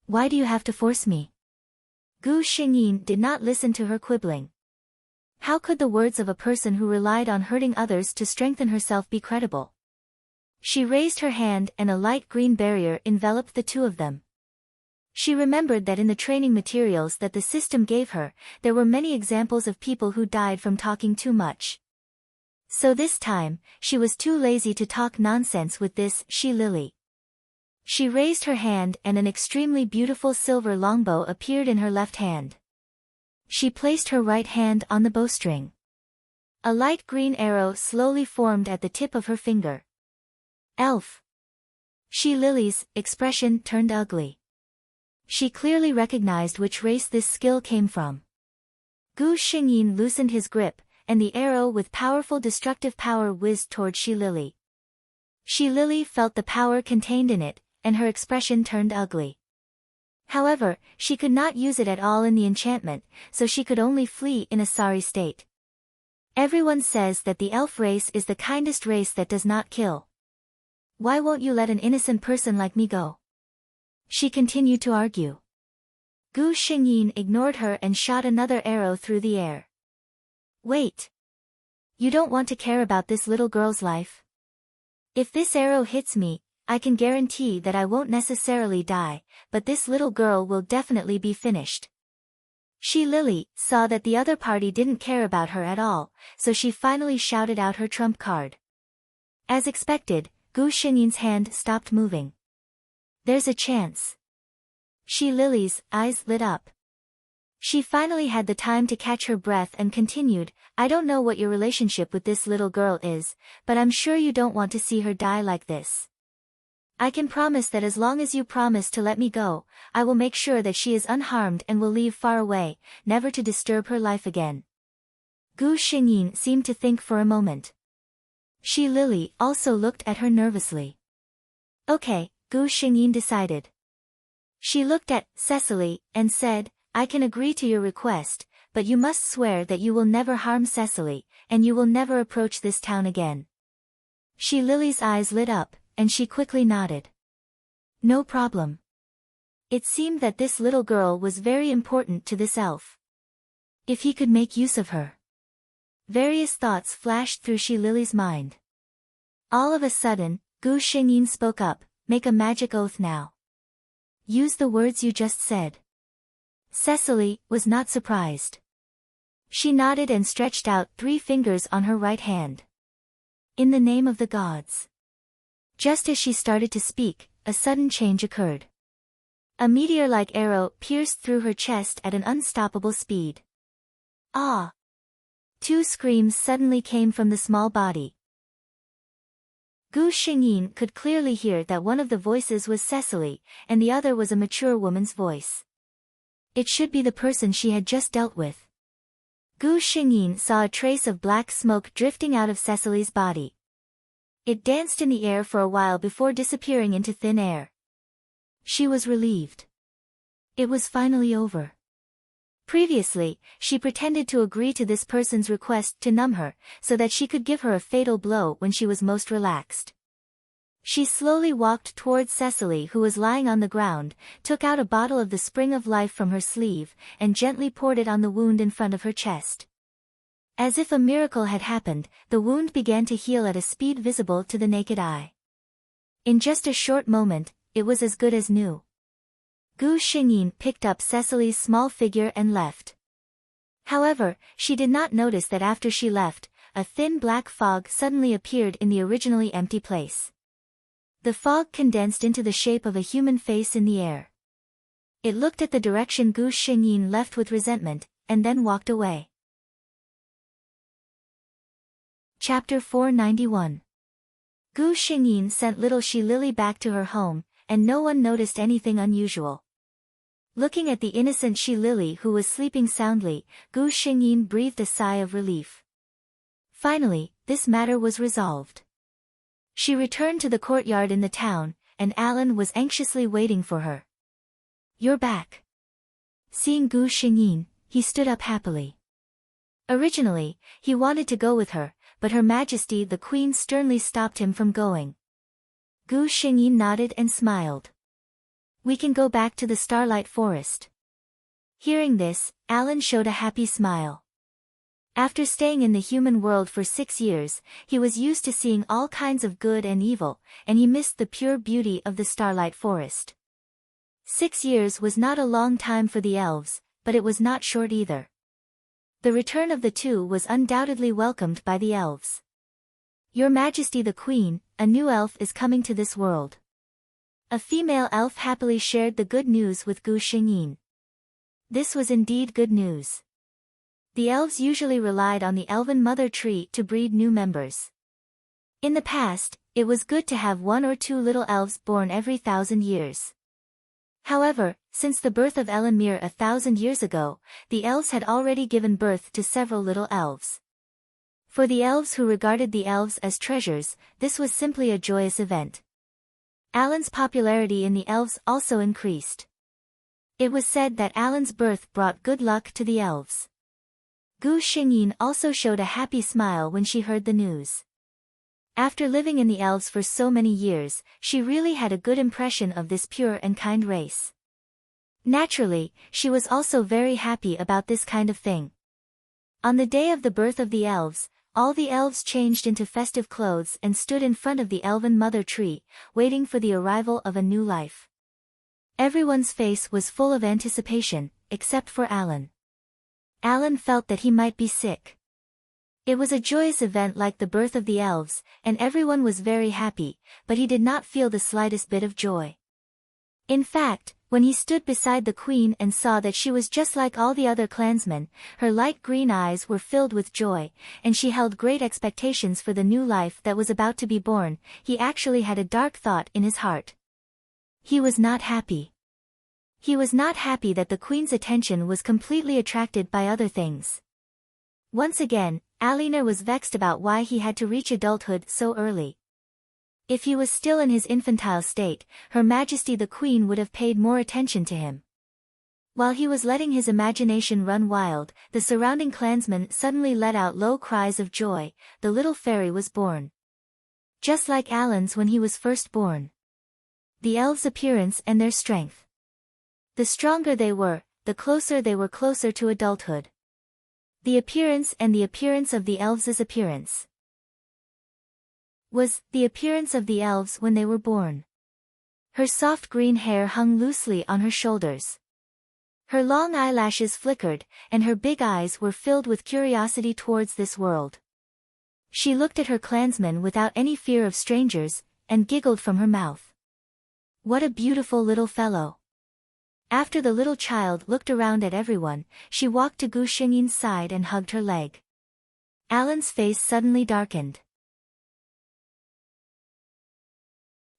Why do you have to force me?" Gu Xingyin did not listen to her quibbling. How could the words of a person who relied on hurting others to strengthen herself be credible? She raised her hand and a light green barrier enveloped the two of them. She remembered that in the training materials that the system gave her, there were many examples of people who died from talking too much. So this time, she was too lazy to talk nonsense with this Shi Lily. She raised her hand and an extremely beautiful silver longbow appeared in her left hand. She placed her right hand on the bowstring. A light green arrow slowly formed at the tip of her finger. "Elf." Shi Lily's expression turned ugly. She clearly recognized which race this skill came from. Gu Xingyin loosened his grip, and the arrow with powerful destructive power whizzed toward Shi Lily. Shi Lily felt the power contained in it, and her expression turned ugly. However, she could not use it at all in the enchantment, so she could only flee in a sorry state. Everyone says that the elf race is the kindest race that does not kill. Why won't you let an innocent person like me go? She continued to argue. Gu Xingyin ignored her and shot another arrow through the air. Wait. You don't want to care about this little girl's life? If this arrow hits me, I can guarantee that I won't necessarily die, but this little girl will definitely be finished. Shi Lily saw that the other party didn't care about her at all, so she finally shouted out her trump card. As expected, Gu Xingyin's hand stopped moving. There's a chance. Shi Lily's eyes lit up. She finally had the time to catch her breath and continued, I don't know what your relationship with this little girl is, but I'm sure you don't want to see her die like this. I can promise that as long as you promise to let me go, I will make sure that she is unharmed and will leave far away, never to disturb her life again. Gu Xingyin seemed to think for a moment. Shi Lily also looked at her nervously. Okay, Gu Xingyin decided. She looked at Cecily and said, I can agree to your request, but you must swear that you will never harm Cecily, and you will never approach this town again. Shi Lily's eyes lit up, and she quickly nodded. No problem. It seemed that this little girl was very important to this elf. If he could make use of her. Various thoughts flashed through Shi Lily's mind. All of a sudden, Gu Xingyin spoke up, make a magic oath now. Use the words you just said. Cecily was not surprised. She nodded and stretched out 3 fingers on her right hand. In the name of the gods. Just as she started to speak, a sudden change occurred. A meteor-like arrow pierced through her chest at an unstoppable speed. Ah! 2 screams suddenly came from the small body. Gu Xingyin could clearly hear that one of the voices was Cecily, and the other was a mature woman's voice. It should be the person she had just dealt with. Gu Xingyin saw a trace of black smoke drifting out of Cecily's body. It danced in the air for a while before disappearing into thin air. She was relieved. It was finally over. Previously, she pretended to agree to this person's request to numb her, so that she could give her a fatal blow when she was most relaxed. She slowly walked towards Cecily, who was lying on the ground, took out a bottle of the spring of life from her sleeve, and gently poured it on the wound in front of her chest. As if a miracle had happened, the wound began to heal at a speed visible to the naked eye. In just a short moment, it was as good as new. Gu Xingyin picked up Cecily's small figure and left. However, she did not notice that after she left, a thin black fog suddenly appeared in the originally empty place. The fog condensed into the shape of a human face in the air. It looked at the direction Gu Xingyin left with resentment, and then walked away. Chapter 491. Gu Xingyin sent little Shi Lily back to her home, and no one noticed anything unusual. Looking at the innocent Shi Lily who was sleeping soundly, Gu Xingyin breathed a sigh of relief. Finally, this matter was resolved. She returned to the courtyard in the town, and Alan was anxiously waiting for her. You're back. Seeing Gu Xingyin, he stood up happily. Originally, he wanted to go with her, but Her Majesty the Queen sternly stopped him from going. Gu Xingyin nodded and smiled. We can go back to the Starlight Forest. Hearing this, Alan showed a happy smile. After staying in the human world for 6 years, he was used to seeing all kinds of good and evil, and he missed the pure beauty of the Starlight Forest. 6 years was not a long time for the elves, but it was not short either. The return of the two was undoubtedly welcomed by the elves. Your Majesty the Queen, a new elf is coming to this world. A female elf happily shared the good news with Gu Xingyin. This was indeed good news. The elves usually relied on the elven mother tree to breed new members. In the past, it was good to have 1 or 2 little elves born every 1,000 years. However, Since the birth of Ellen mere 1,000 years ago, the elves had already given birth to several little elves. For the elves who regarded the elves as treasures, this was simply a joyous event. Alan's popularity in the elves also increased. It was said that Alan's birth brought good luck to the elves. Gu Xingyin also showed a happy smile when she heard the news. After living in the elves for so many years, she really had a good impression of this pure and kind race. Naturally, she was also very happy about this kind of thing. On the day of the birth of the elves, all the elves changed into festive clothes and stood in front of the elven mother tree, waiting for the arrival of a new life. Everyone's face was full of anticipation, except for Alan. Alan felt that he might be sick. It was a joyous event like the birth of the elves, and everyone was very happy, but he did not feel the slightest bit of joy. In fact, when he stood beside the queen and saw that she was just like all the other clansmen, her light green eyes were filled with joy, and she held great expectations for the new life that was about to be born, he actually had a dark thought in his heart. He was not happy. He was not happy that the queen's attention was completely attracted by other things. Once again, Alinar was vexed about why he had to reach adulthood so early. If he was still in his infantile state, Her Majesty the Queen would have paid more attention to him. While he was letting his imagination run wild, the surrounding clansmen suddenly let out low cries of joy. The little fairy was born. Just like Alan's when he was first born. The elves' appearance and their strength. The stronger they were, the closer they were closer to adulthood. The appearance and the appearance of the elves' appearance was the appearance of the elves when they were born. Her soft green hair hung loosely on her shoulders. Her long eyelashes flickered, and her big eyes were filled with curiosity towards this world. She looked at her clansmen without any fear of strangers, and giggled from her mouth. What a beautiful little fellow! After the little child looked around at everyone, she walked to Gu Xingyin's side and hugged her leg. Alan's face suddenly darkened.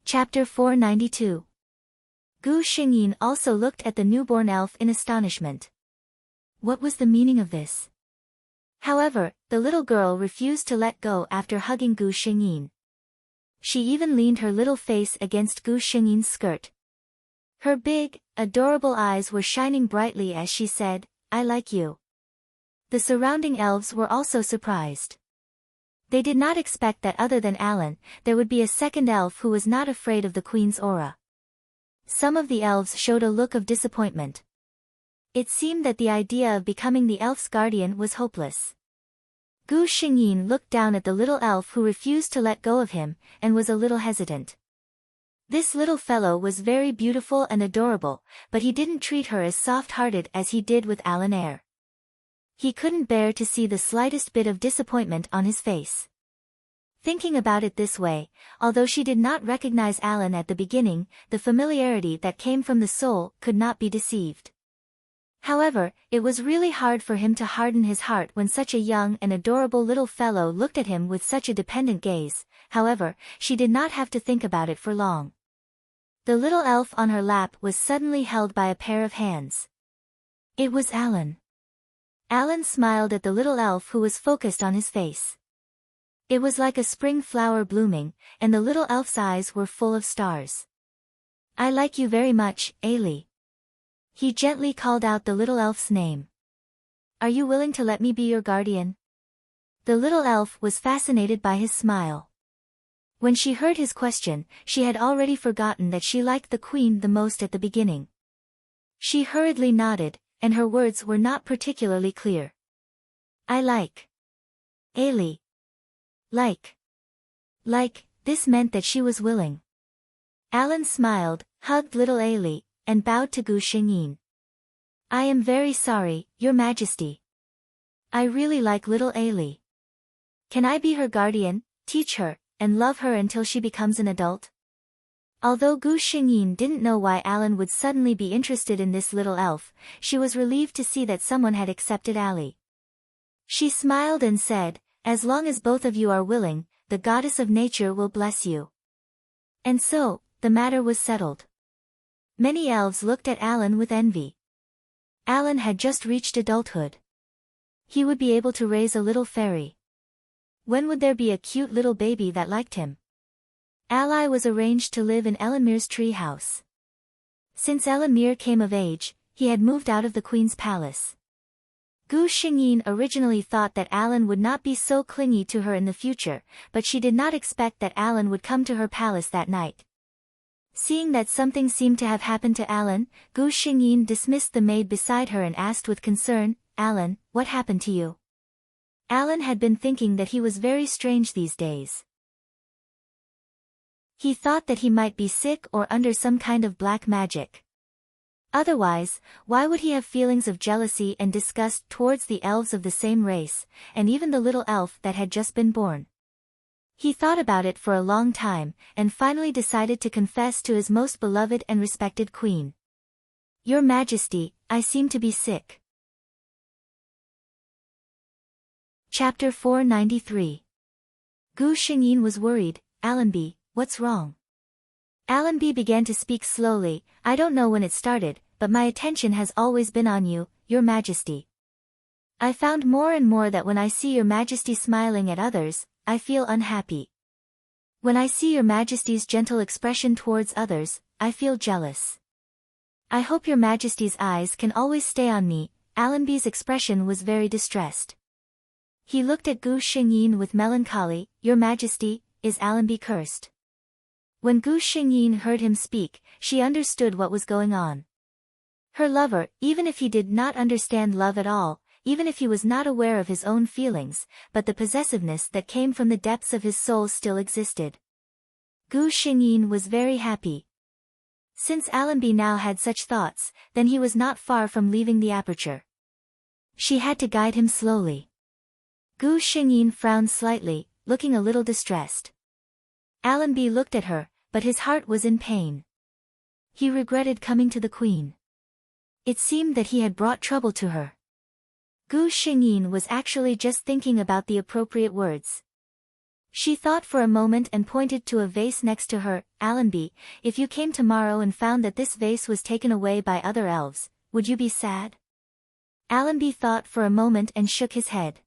Chapter 492. Gu Xingyin also looked at the newborn elf in astonishment. What was the meaning of this? However, the little girl refused to let go after hugging Gu Xingyin. She even leaned her little face against Gu Xingyin's skirt. Her big, adorable eyes were shining brightly as she said, "I like you." The surrounding elves were also surprised. They did not expect that other than Alan, there would be a second elf who was not afraid of the queen's aura. Some of the elves showed a look of disappointment. It seemed that the idea of becoming the elf's guardian was hopeless. Gu Xingyin looked down at the little elf who refused to let go of him, and was a little hesitant. This little fellow was very beautiful and adorable, but he didn't treat her as soft-hearted as he did with Alinar. He couldn't bear to see the slightest bit of disappointment on his face. Thinking about it this way, although she did not recognize Alan at the beginning, the familiarity that came from the soul could not be deceived. However, it was really hard for him to harden his heart when such a young and adorable little fellow looked at him with such a dependent gaze. However, she did not have to think about it for long. The little elf on her lap was suddenly held by a pair of hands. It was Alan. Alan smiled at the little elf who was focused on his face. It was like a spring flower blooming, and the little elf's eyes were full of stars. "I like you very much, Ailey." He gently called out the little elf's name. "Are you willing to let me be your guardian?" The little elf was fascinated by his smile. When she heard his question, she had already forgotten that she liked the queen the most at the beginning. She hurriedly nodded, and her words were not particularly clear. "I like Ailey." Like, this meant that she was willing. Alan smiled, hugged little Ailey, and bowed to Gu Xingyin. "I am very sorry, Your Majesty. I really like little Ailey. Can I be her guardian, teach her, and love her until she becomes an adult?" Although Gu Xingyin didn't know why Alan would suddenly be interested in this little elf, she was relieved to see that someone had accepted Ali. She smiled and said, "As long as both of you are willing, the goddess of nature will bless you." And so, the matter was settled. Many elves looked at Alan with envy. Alan had just reached adulthood. He would be able to raise a little fairy. When would there be a cute little baby that liked him? Ali was arranged to live in Elamir's tree house. Since Elamir came of age, he had moved out of the queen's palace. Gu Xingyin originally thought that Alan would not be so clingy to her in the future, but she did not expect that Alan would come to her palace that night. Seeing that something seemed to have happened to Alan, Gu Xingyin dismissed the maid beside her and asked with concern, "Alan, what happened to you?" Alan had been thinking that he was very strange these days. He thought that he might be sick or under some kind of black magic. Otherwise, why would he have feelings of jealousy and disgust towards the elves of the same race, and even the little elf that had just been born? He thought about it for a long time, and finally decided to confess to his most beloved and respected queen. "Your Majesty, I seem to be sick." Chapter 493. Gu Xingyin was worried. "Allenby, what's wrong?" Allenby began to speak slowly. "I don't know when it started, but my attention has always been on you, Your Majesty. I found more and more that when I see Your Majesty smiling at others, I feel unhappy. When I see Your Majesty's gentle expression towards others, I feel jealous. I hope Your Majesty's eyes can always stay on me." Allenby's expression was very distressed. He looked at Gu Xingyin with melancholy. "Your Majesty, is Allenby cursed?" When Gu Xingyin heard him speak, she understood what was going on. Her lover, even if he did not understand love at all, even if he was not aware of his own feelings, but the possessiveness that came from the depths of his soul still existed. Gu Xingyin was very happy. Since Allenby now had such thoughts, then he was not far from leaving the aperture. She had to guide him slowly. Gu Xingyin frowned slightly, looking a little distressed. Allenby looked at her, but his heart was in pain. He regretted coming to the queen. It seemed that he had brought trouble to her. Gu Xingyin was actually just thinking about the appropriate words. She thought for a moment and pointed to a vase next to her. "Allenby, if you came tomorrow and found that this vase was taken away by other elves, would you be sad?" Allenby thought for a moment and shook his head.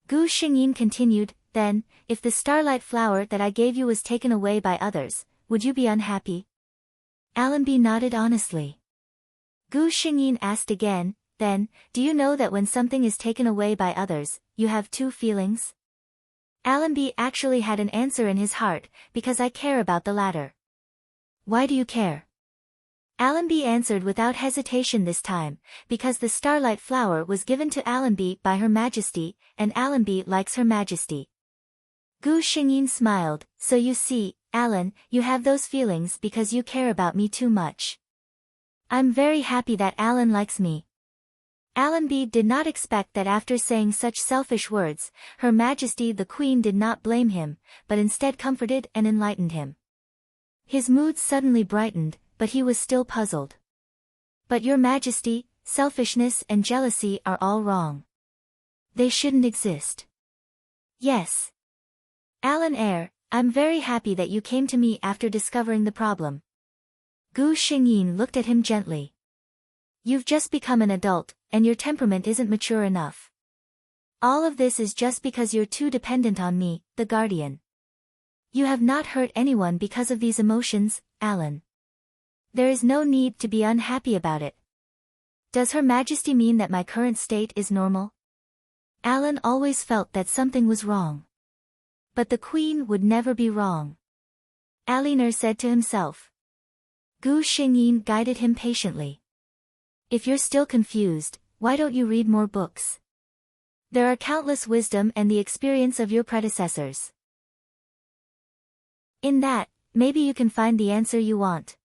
Gu Xingyin continued, "Then, if the starlight flower that I gave you was taken away by others, would you be unhappy?" Allenby nodded honestly. Gu Xingyin asked again, "Then, do you know that when something is taken away by others, you have two feelings?" Allenby actually had an answer in his heart, "Because I care about the latter." "Why do you care?" Allenby answered without hesitation this time, "Because the starlight flower was given to Allenby by Her Majesty, and Allenby likes Her Majesty." Gu Xingyin smiled, "So you see, Alan, you have those feelings because you care about me too much. I'm very happy that Alan likes me." Allenby did not expect that after saying such selfish words, Her Majesty the Queen did not blame him, but instead comforted and enlightened him. His mood suddenly brightened, but he was still puzzled. "But Your Majesty, selfishness and jealousy are all wrong. They shouldn't exist." "Yes. Alan Eyre, I'm very happy that you came to me after discovering the problem." Gu Xingyin looked at him gently. "You've just become an adult, and your temperament isn't mature enough. All of this is just because you're too dependent on me, the guardian. You have not hurt anyone because of these emotions, Alan. There is no need to be unhappy about it. Does Her Majesty mean that my current state is normal?" Alan always felt that something was wrong. But the queen would never be wrong. Aliner said to himself. Gu Xingyin guided him patiently. "If you're still confused, why don't you read more books? There are countless wisdom and the experience of your predecessors. In that, maybe you can find the answer you want."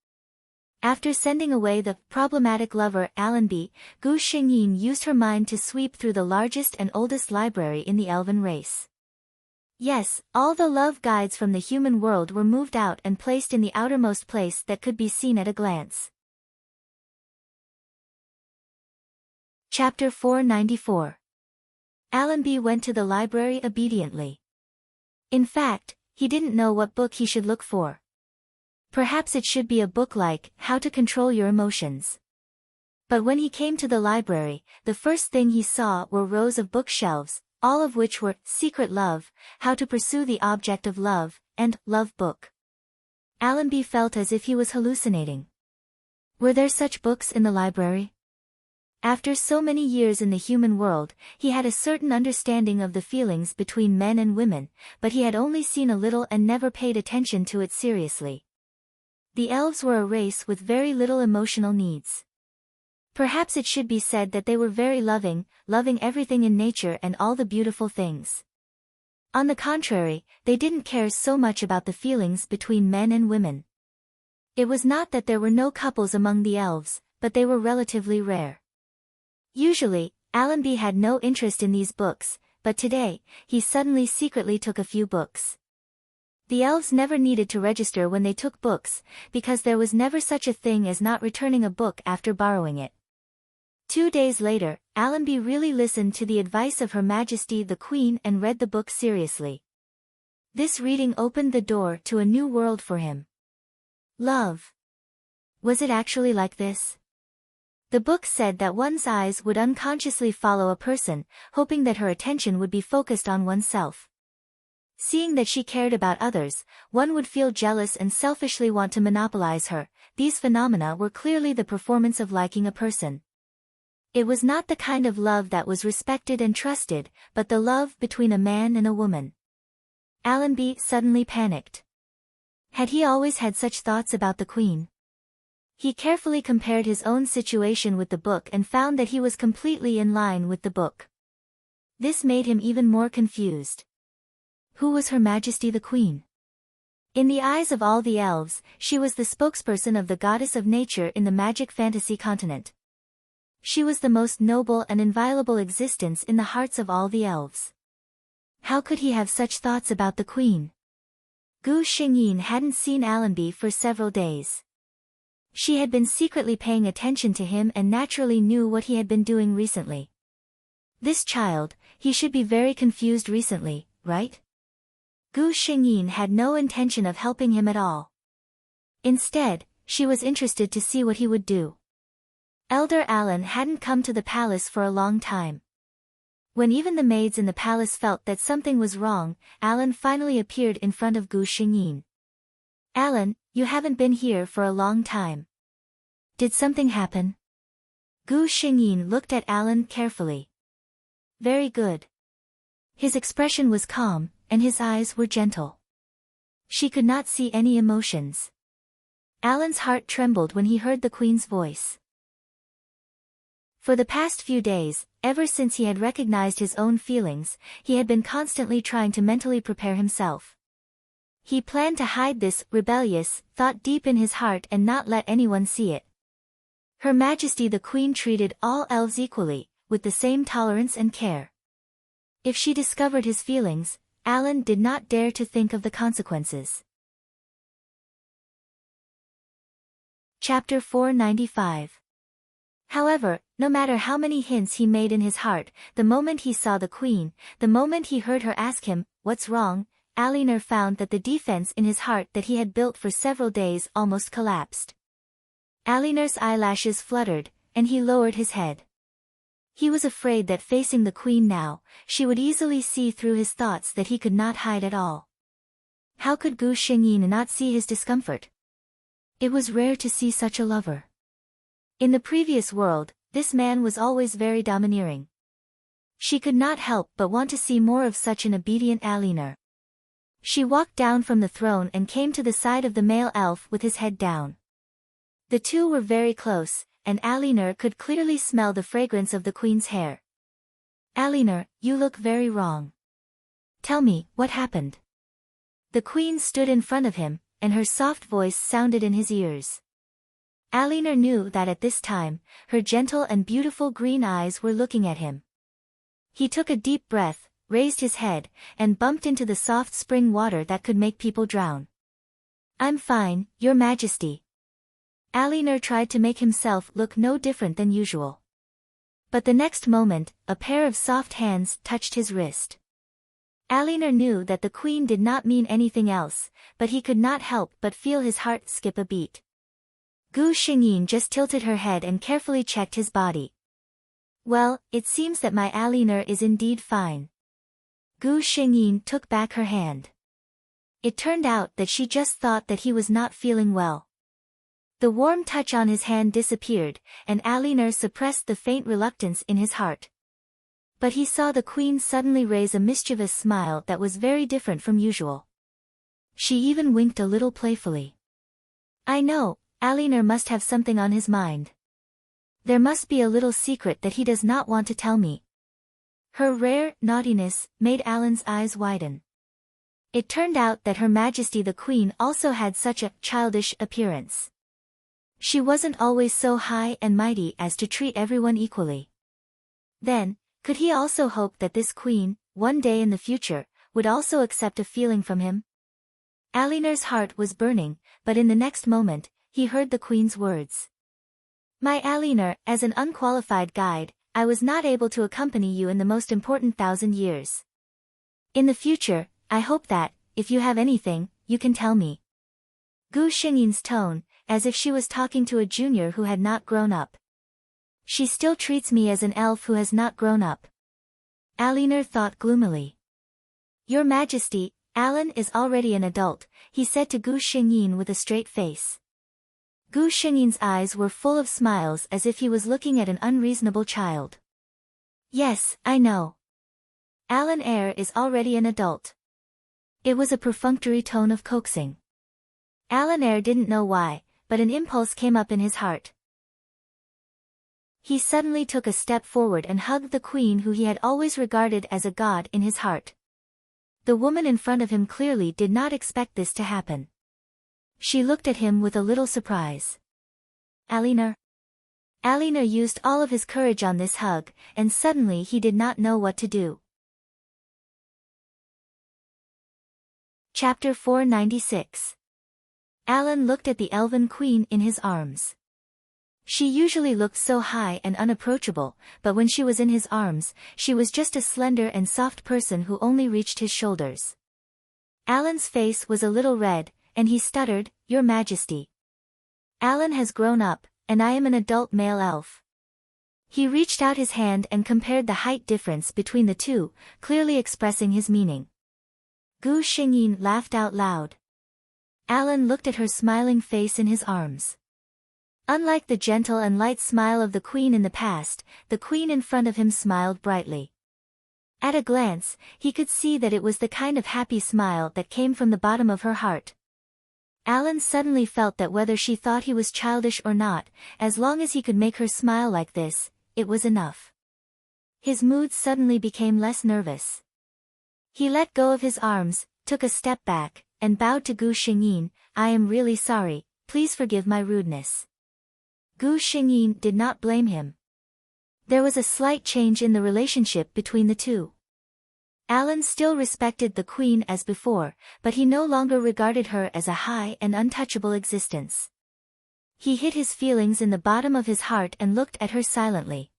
After sending away the problematic lover Allenby, Gu Xingyin used her mind to sweep through the largest and oldest library in the elven race. Yes, all the love guides from the human world were moved out and placed in the outermost place that could be seen at a glance. Chapter 494. Allenby went to the library obediently. In fact, he didn't know what book he should look for. Perhaps it should be a book like How to Control Your Emotions. But when he came to the library, the first thing he saw were rows of bookshelves, all of which were Secret Love, How to Pursue the Object of Love, and Love Book. Allenby felt as if he was hallucinating. Were there such books in the library? After so many years in the human world, he had a certain understanding of the feelings between men and women, but he had only seen a little and never paid attention to it seriously. The elves were a race with very little emotional needs. Perhaps it should be said that they were very loving everything in nature and all the beautiful things. On the contrary, they didn't care so much about the feelings between men and women. It was not that there were no couples among the elves, but they were relatively rare. Usually, Allenby had no interest in these books, but today, he suddenly secretly took a few books. The elves never needed to register when they took books, because there was never such a thing as not returning a book after borrowing it. 2 days later, Allenby really listened to the advice of Her Majesty the Queen and read the book seriously. This reading opened the door to a new world for him. Love. Was it actually like this? The book said that one's eyes would unconsciously follow a person, hoping that her attention would be focused on oneself. Seeing that she cared about others, one would feel jealous and selfishly want to monopolize her. These phenomena were clearly the performance of liking a person. It was not the kind of love that was respected and trusted, but the love between a man and a woman. Allenby suddenly panicked. Had he always had such thoughts about the Queen? He carefully compared his own situation with the book and found that he was completely in line with the book. This made him even more confused. Who was Her Majesty the Queen? In the eyes of all the elves, she was the spokesperson of the goddess of nature in the magic fantasy continent. She was the most noble and inviolable existence in the hearts of all the elves. How could he have such thoughts about the Queen? Gu Xingyin hadn't seen Allenby for several days. She had been secretly paying attention to him and naturally knew what he had been doing recently. This child, he should be very confused recently, right? Gu Xingyin had no intention of helping him at all. Instead, she was interested to see what he would do. Elder Alan hadn't come to the palace for a long time. When even the maids in the palace felt that something was wrong, Alan finally appeared in front of Gu Xingyin. Alan, you haven't been here for a long time. Did something happen? Gu Xingyin looked at Alan carefully. Very good. His expression was calm, and his eyes were gentle. She could not see any emotions. Alan's heart trembled when he heard the Queen's voice. For the past few days, ever since he had recognized his own feelings, he had been constantly trying to mentally prepare himself. He planned to hide this rebellious thought deep in his heart and not let anyone see it. Her Majesty the Queen treated all elves equally, with the same tolerance and care. If she discovered his feelings, Alan did not dare to think of the consequences. Chapter 495. However, no matter how many hints he made in his heart, the moment he saw the Queen, the moment he heard her ask him, "What's wrong?" Aliner found that the defense in his heart that he had built for several days almost collapsed. Aliner's eyelashes fluttered, and he lowered his head. He was afraid that facing the Queen now, she would easily see through his thoughts that he could not hide at all. How could Gu Xingyin not see his discomfort? It was rare to see such a lover. In the previous world, this man was always very domineering. She could not help but want to see more of such an obedient Aliner. She walked down from the throne and came to the side of the male elf with his head down. The two were very close, and Aliner could clearly smell the fragrance of the Queen's hair. "Aliner, you look very wrong. Tell me, what happened?" The Queen stood in front of him, and her soft voice sounded in his ears. Aliner knew that at this time, her gentle and beautiful green eyes were looking at him. He took a deep breath, raised his head, and bumped into the soft spring water that could make people drown. "I'm fine, Your Majesty." Aliner tried to make himself look no different than usual. But the next moment, a pair of soft hands touched his wrist. Alinar knew that the queen did not mean anything else, but he could not help but feel his heart skip a beat. Gu Xingyin just tilted her head and carefully checked his body. Well, it seems that my Alinar is indeed fine. Gu Xingyin took back her hand. It turned out that she just thought that he was not feeling well. The warm touch on his hand disappeared, and Alinar suppressed the faint reluctance in his heart. But he saw the queen suddenly raise a mischievous smile that was very different from usual. She even winked a little playfully. I know, Alinar must have something on his mind. There must be a little secret that he does not want to tell me. Her rare naughtiness made Alan's eyes widen. It turned out that Her Majesty the Queen also had such a childish appearance. She wasn't always so high and mighty as to treat everyone equally. Then, could he also hope that this queen, one day in the future, would also accept a feeling from him? Alinar's heart was burning, but in the next moment, he heard the queen's words. My Alinar, as an unqualified guide, I was not able to accompany you in the most important 1,000 years. In the future, I hope that, if you have anything, you can tell me. Gu Xingyin's tone, as if she was talking to a junior who had not grown up. She still treats me as an elf who has not grown up. Alinar thought gloomily. Your Majesty, Alan is already an adult, he said to Gu Xingyin with a straight face. Gu Xingyin's eyes were full of smiles as if he was looking at an unreasonable child. Yes, I know. Alan Eyre is already an adult. It was a perfunctory tone of coaxing. Alan Eyre didn't know why, but an impulse came up in his heart. He suddenly took a step forward and hugged the queen who he had always regarded as a god in his heart. The woman in front of him clearly did not expect this to happen. She looked at him with a little surprise. Alinar? Alinar used all of his courage on this hug, and suddenly he did not know what to do. Chapter 496. Alan looked at the elven queen in his arms. She usually looked so high and unapproachable, but when she was in his arms, she was just a slender and soft person who only reached his shoulders. Alan's face was a little red, and he stuttered, Your Majesty. Alan has grown up, and I am an adult male elf. He reached out his hand and compared the height difference between the two, clearly expressing his meaning. Gu Xingyin laughed out loud. Alan looked at her smiling face in his arms. Unlike the gentle and light smile of the queen in the past, the queen in front of him smiled brightly. At a glance, he could see that it was the kind of happy smile that came from the bottom of her heart. Alan suddenly felt that whether she thought he was childish or not, as long as he could make her smile like this, it was enough. His mood suddenly became less nervous. He let go of his arms, took a step back, and bowed to Gu Xingyin. I am really sorry, please forgive my rudeness. Gu Xingyin did not blame him. There was a slight change in the relationship between the two. Alan still respected the queen as before, but he no longer regarded her as a high and untouchable existence. He hid his feelings in the bottom of his heart and looked at her silently.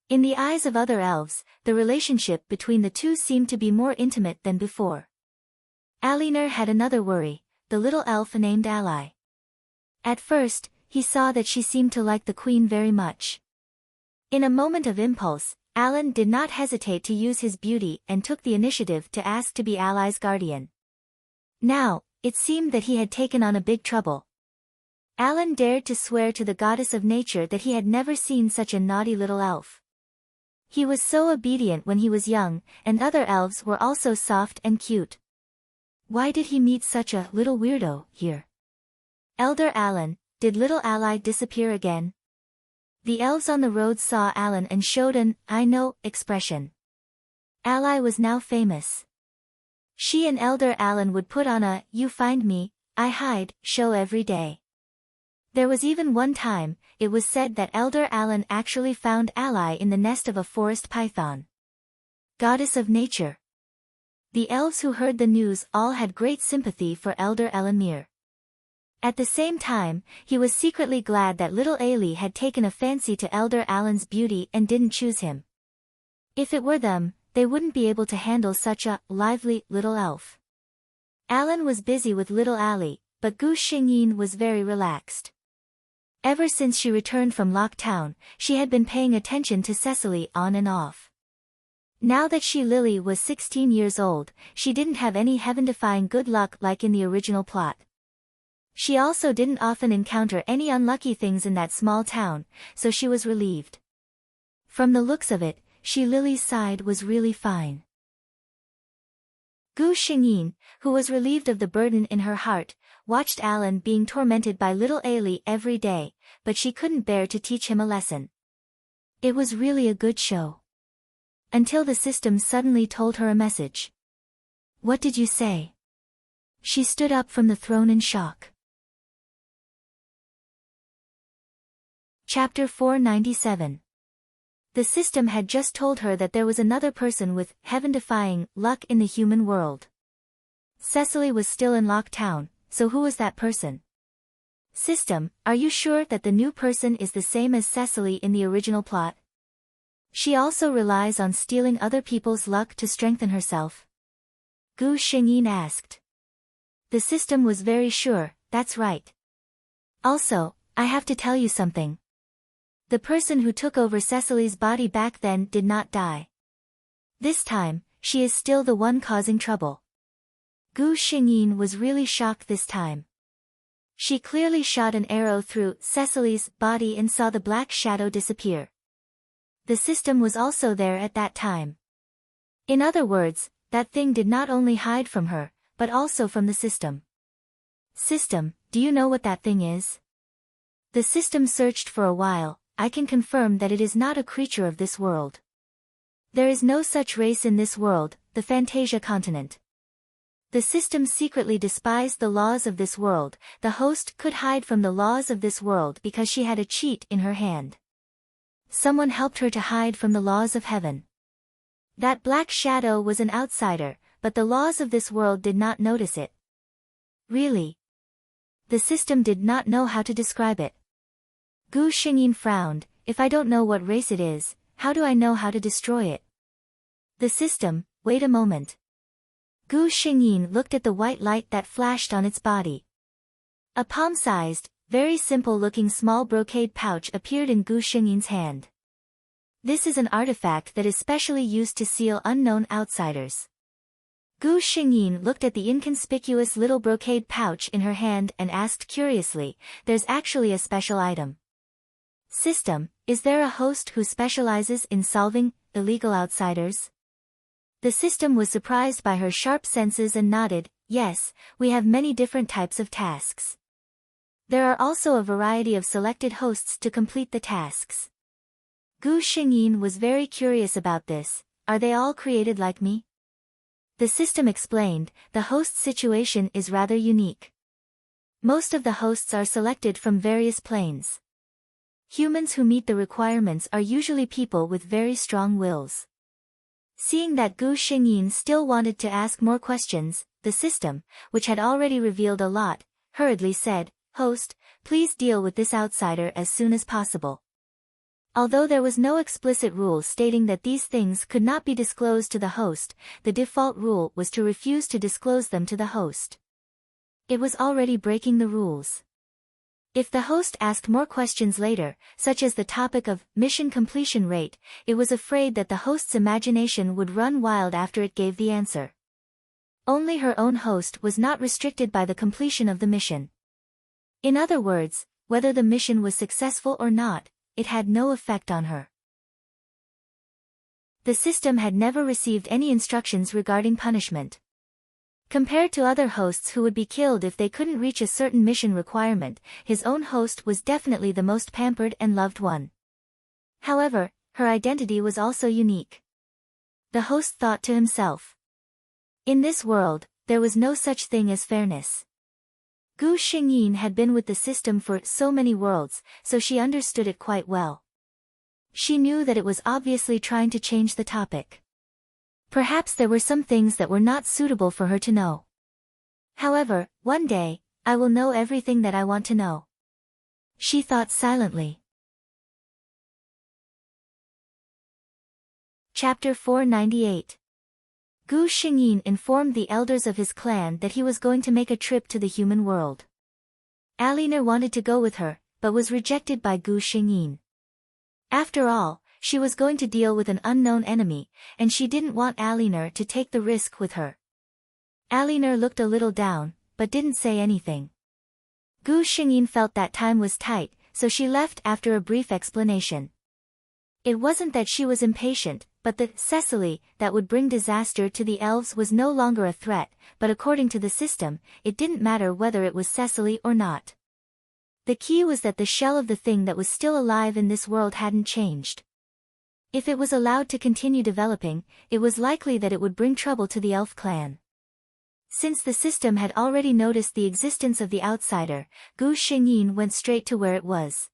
In the eyes of other elves, the relationship between the two seemed to be more intimate than before. Alinar had another worry, the little elf named Ally. At first, he saw that she seemed to like the queen very much. In a moment of impulse, Alan did not hesitate to use his beauty and took the initiative to ask to be Ally's guardian. Now, it seemed that he had taken on a big trouble. Alan dared to swear to the goddess of nature that he had never seen such a naughty little elf. He was so obedient when he was young, and other elves were also soft and cute. Why did he meet such a little weirdo here? Elder Alan, did little Ally disappear again? The elves on the road saw Alan and showed an I know expression. Ally was now famous. She and Elder Alan would put on a you find me, I hide show every day. There was even one time, it was said that Elder Alan actually found Ally in the nest of a forest python. Goddess of nature. The elves who heard the news all had great sympathy for Elder Elamir. At the same time, he was secretly glad that little Ailey had taken a fancy to Elder Alan's beauty and didn't choose him. If it were them, they wouldn't be able to handle such a lively little elf. Alan was busy with little Allie, but Gu Xingyin was very relaxed. Ever since she returned from Locktown, she had been paying attention to Cecily on and off. Now that Lily was 16 years old, she didn't have any heaven-defying good luck like in the original plot. She also didn't often encounter any unlucky things in that small town, so she was relieved. From the looks of it, Lily's side was really fine. Gu Xingyin, who was relieved of the burden in her heart, watched Alan being tormented by little Ailey every day, but she couldn't bear to teach him a lesson. It was really a good show. Until the system suddenly told her a message. What did you say? She stood up from the throne in shock. Chapter 497. The system had just told her that there was another person with heaven-defying luck in the human world. Cecily was still in Locktown, so who was that person? System, are you sure that the new person is the same as Cecily in the original plot? She also relies on stealing other people's luck to strengthen herself. Gu Xingyin asked. The system was very sure, that's right. Also, I have to tell you something. The person who took over Cecily's body back then did not die. This time, she is still the one causing trouble. Gu Xingyin was really shocked this time. She clearly shot an arrow through Cecily's body and saw the black shadow disappear. The system was also there at that time. In other words, that thing did not only hide from her, but also from the system. System, do you know what that thing is? The system searched for a while. I can confirm that it is not a creature of this world. There is no such race in this world, the Fantasia continent. The system secretly despised the laws of this world. The host could hide from the laws of this world because she had a cheat in her hand. Someone helped her to hide from the laws of heaven. That black shadow was an outsider, but the laws of this world did not notice it. Really? The system did not know how to describe it. Gu Xingyin frowned. If I don't know what race it is, how do I know how to destroy it? The system, wait a moment. Gu Xingyin looked at the white light that flashed on its body. A palm-sized, very simple-looking small brocade pouch appeared in Gu Xingyin's hand. This is an artifact that is specially used to seal unknown outsiders. Gu Xingyin looked at the inconspicuous little brocade pouch in her hand and asked curiously, there's actually a special item. System, is there a host who specializes in solving illegal outsiders? The system was surprised by her sharp senses and nodded, yes, we have many different types of tasks. There are also a variety of selected hosts to complete the tasks. Gu Xingyin was very curious about this. Are they all created like me? The system explained, the host situation is rather unique. Most of the hosts are selected from various planes. Humans who meet the requirements are usually people with very strong wills. Seeing that Gu Xingyin still wanted to ask more questions, the system, which had already revealed a lot, hurriedly said, Host, please deal with this outsider as soon as possible. Although there was no explicit rule stating that these things could not be disclosed to the host, the default rule was to refuse to disclose them to the host. It was already breaking the rules. If the host asked more questions later, such as the topic of mission completion rate, it was afraid that the host's imagination would run wild after it gave the answer. Only her own host was not restricted by the completion of the mission. In other words, whether the mission was successful or not, it had no effect on her. The system had never received any instructions regarding punishment. Compared to other hosts who would be killed if they couldn't reach a certain mission requirement, his own host was definitely the most pampered and loved one. However, her identity was also unique. The host thought to himself. In this world, there was no such thing as fairness. Gu Xingyin had been with the system for so many worlds, so she understood it quite well. She knew that it was obviously trying to change the topic. Perhaps there were some things that were not suitable for her to know. However, one day, I will know everything that I want to know. She thought silently. Chapter 498. Gu Xingyin informed the elders of his clan that he was going to make a trip to the human world. Alina wanted to go with her, but was rejected by Gu Xingyin. After all, she was going to deal with an unknown enemy, and she didn't want Alina to take the risk with her. Alina looked a little down, but didn't say anything. Gu Xingyin felt that time was tight, so she left after a brief explanation. It wasn't that she was impatient, but that Cecily that would bring disaster to the elves was no longer a threat, but according to the system, it didn't matter whether it was Cecily or not. The key was that the shell of the thing that was still alive in this world hadn't changed. If it was allowed to continue developing, it was likely that it would bring trouble to the elf clan. Since the system had already noticed the existence of the outsider, Gu Xingyin went straight to where it was.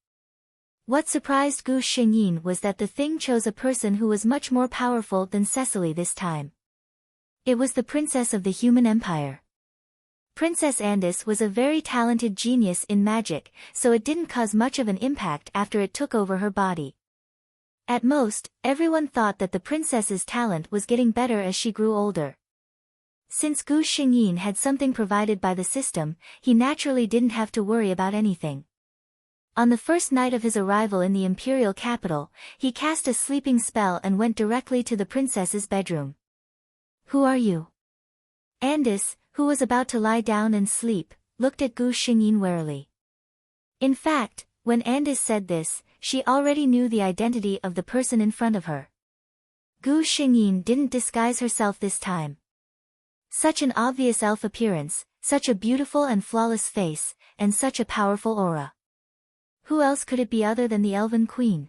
What surprised Gu Xingyin was that the thing chose a person who was much more powerful than Cecily this time. It was the princess of the human empire. Princess Andis was a very talented genius in magic, so it didn't cause much of an impact after it took over her body. At most, everyone thought that the princess's talent was getting better as she grew older. Since Gu Xingyin had something provided by the system, he naturally didn't have to worry about anything. On the first night of his arrival in the imperial capital, he cast a sleeping spell and went directly to the princess's bedroom. "Who are you?" Andis, who was about to lie down and sleep, looked at Gu Xingyin warily. In fact, when Andis said this, she already knew the identity of the person in front of her. Gu Xingyin didn't disguise herself this time. Such an obvious elf appearance, such a beautiful and flawless face, and such a powerful aura. Who else could it be other than the Elven Queen?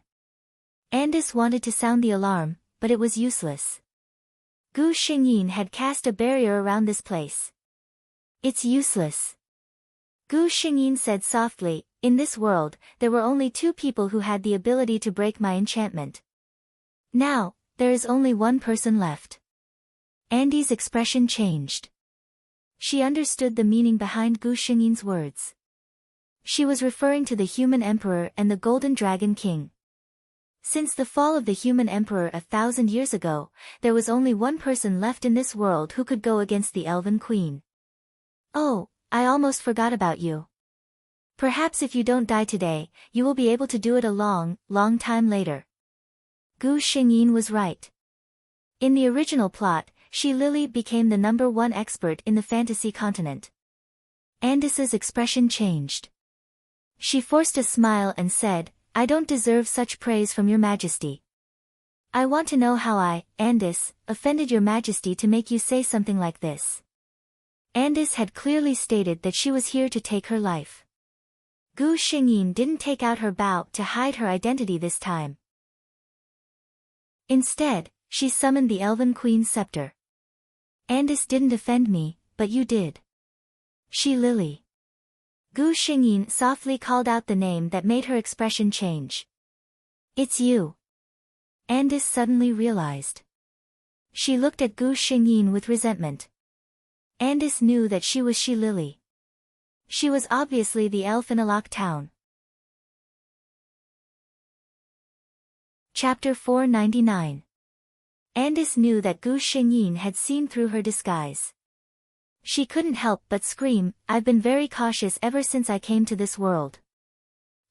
Andis wanted to sound the alarm, but it was useless. Gu Xingyin had cast a barrier around this place. "It's useless." Gu Xingyin said softly, "In this world, there were only 2 people who had the ability to break my enchantment. Now, there is only 1 person left." Andy's expression changed. She understood the meaning behind Gu Xingyin's words. She was referring to the human emperor and the golden dragon king. Since the fall of the human emperor 1,000 years ago, there was only 1 person left in this world who could go against the Elven Queen. "Oh, I almost forgot about you. Perhaps if you don't die today, you will be able to do it a long, long time later." Gu Xingyin was right. In the original plot, she Lily became the #1 expert in the fantasy continent. Andis's expression changed. She forced a smile and said, "I don't deserve such praise from your majesty. I want to know how I, Andis, offended your majesty to make you say something like this." Andis had clearly stated that she was here to take her life. Gu Xingyin didn't take out her bow to hide her identity this time. Instead, she summoned the Elven Queen's scepter. "Andis didn't offend me, but you did." "She Lily." Gu Xingyin softly called out the name that made her expression change. "It's you." Andis suddenly realized. She looked at Gu Xingyin with resentment. Andis knew that she was She Lily. She was obviously the elf in Alak town. Chapter 499. Andis knew that Gu Xingyin had seen through her disguise. She couldn't help but scream, "I've been very cautious ever since I came to this world.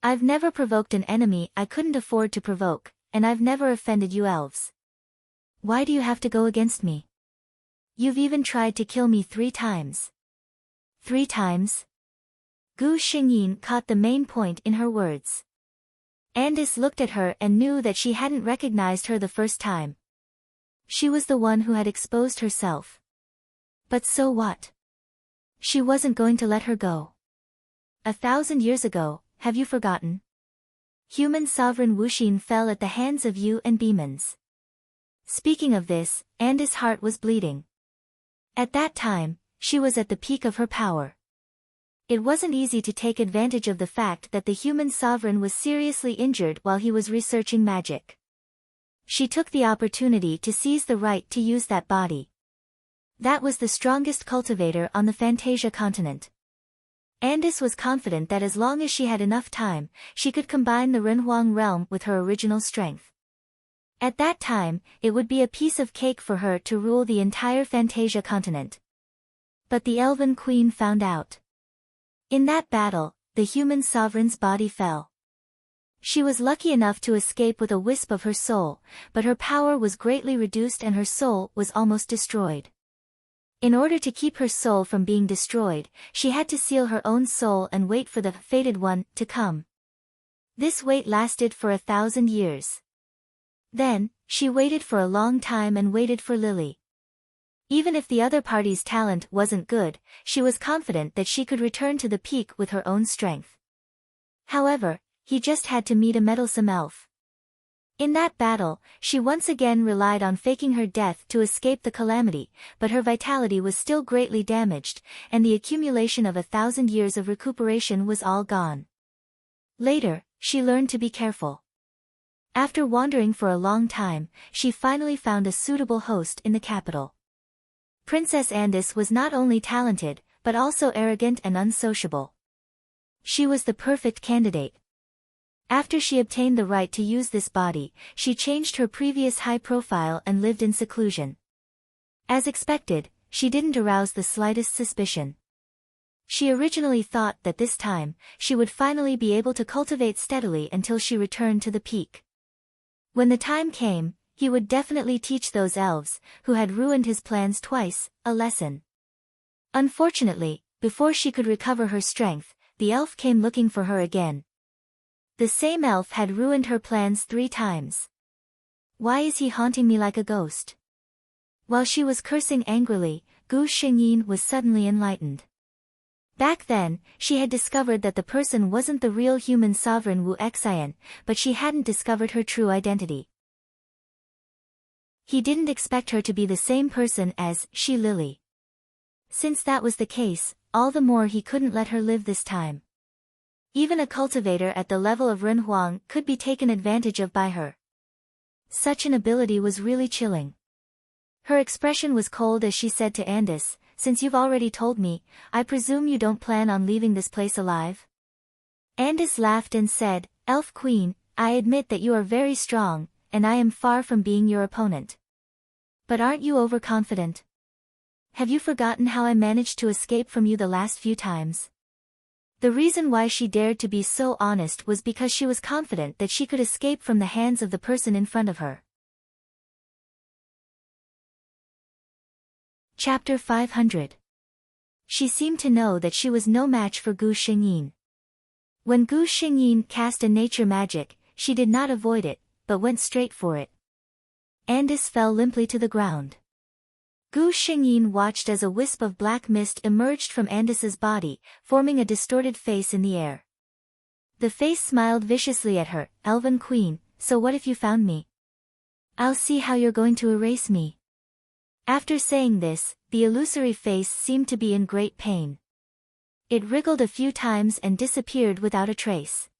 I've never provoked an enemy I couldn't afford to provoke, and I've never offended you elves. Why do you have to go against me? You've even tried to kill me 3 times. 3 times? Gu Xingyin caught the main point in her words. Andis looked at her and knew that she hadn't recognized her the first time. She was the one who had exposed herself. But so what? She wasn't going to let her go. 1,000 years ago, have you forgotten? Human sovereign Wuxin fell at the hands of you and Beemans. Speaking of this, Andis' heart was bleeding. At that time, she was at the peak of her power. It wasn't easy to take advantage of the fact that the human sovereign was seriously injured while he was researching magic. She took the opportunity to seize the right to use that body. That was the strongest cultivator on the Fantasia continent. Andis was confident that as long as she had enough time, she could combine the Renhuang realm with her original strength. At that time, it would be a piece of cake for her to rule the entire Fantasia continent. But the Elven Queen found out. In that battle, the human sovereign's body fell. She was lucky enough to escape with a wisp of her soul, but her power was greatly reduced and her soul was almost destroyed. In order to keep her soul from being destroyed, she had to seal her own soul and wait for the fated one to come. This wait lasted for 1,000 years. Then, she waited for a long time and waited for Lily. Even if the other party's talent wasn't good, she was confident that she could return to the peak with her own strength. However, he just had to meet a meddlesome elf. In that battle, she once again relied on faking her death to escape the calamity, but her vitality was still greatly damaged, and the accumulation of 1,000 years of recuperation was all gone. Later, she learned to be careful. After wandering for a long time, she finally found a suitable host in the capital. Princess Andis was not only talented, but also arrogant and unsociable. She was the perfect candidate. After she obtained the right to use this body, she changed her previous high profile and lived in seclusion. As expected, she didn't arouse the slightest suspicion. She originally thought that this time, she would finally be able to cultivate steadily until she returned to the peak. When the time came, he would definitely teach those elves, who had ruined his plans twice, a lesson. Unfortunately, before she could recover her strength, the elf came looking for her again. The same elf had ruined her plans 3 times. Why is he haunting me like a ghost? While she was cursing angrily, Gu Xingyin was suddenly enlightened. Back then, she had discovered that the person wasn't the real human sovereign Wu Xian, but she hadn't discovered her true identity. He didn't expect her to be the same person as Shi Lily. Since that was the case, all the more he couldn't let her live this time. Even a cultivator at the level of Ren Huang could be taken advantage of by her. Such an ability was really chilling. Her expression was cold as she said to Andis, "Since you've already told me, I presume you don't plan on leaving this place alive?" Andis laughed and said, "Elf Queen, I admit that you are very strong, and I am far from being your opponent. But aren't you overconfident? Have you forgotten how I managed to escape from you the last few times?" The reason why she dared to be so honest was because she was confident that she could escape from the hands of the person in front of her. Chapter 500. She seemed to know that she was no match for Gu Xingyin. When Gu Xingyin cast a nature magic, she did not avoid it, but went straight for it. Andis fell limply to the ground. Gu Xingyin watched as a wisp of black mist emerged from Andis's body, forming a distorted face in the air. The face smiled viciously at her, "Elven Queen, so what if you found me? I'll see how you're going to erase me." After saying this, the illusory face seemed to be in great pain. It wriggled a few times and disappeared without a trace.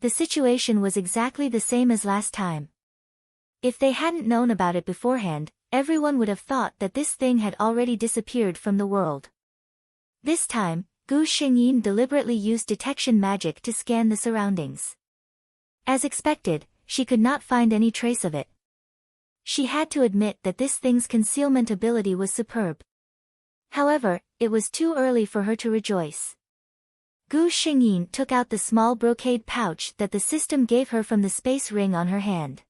The situation was exactly the same as last time. If they hadn't known about it beforehand, everyone would have thought that this thing had already disappeared from the world. This time, Gu Xingyin deliberately used detection magic to scan the surroundings. As expected, she could not find any trace of it. She had to admit that this thing's concealment ability was superb. However, it was too early for her to rejoice. Gu Xingyin took out the small brocade pouch that the system gave her from the space ring on her hand.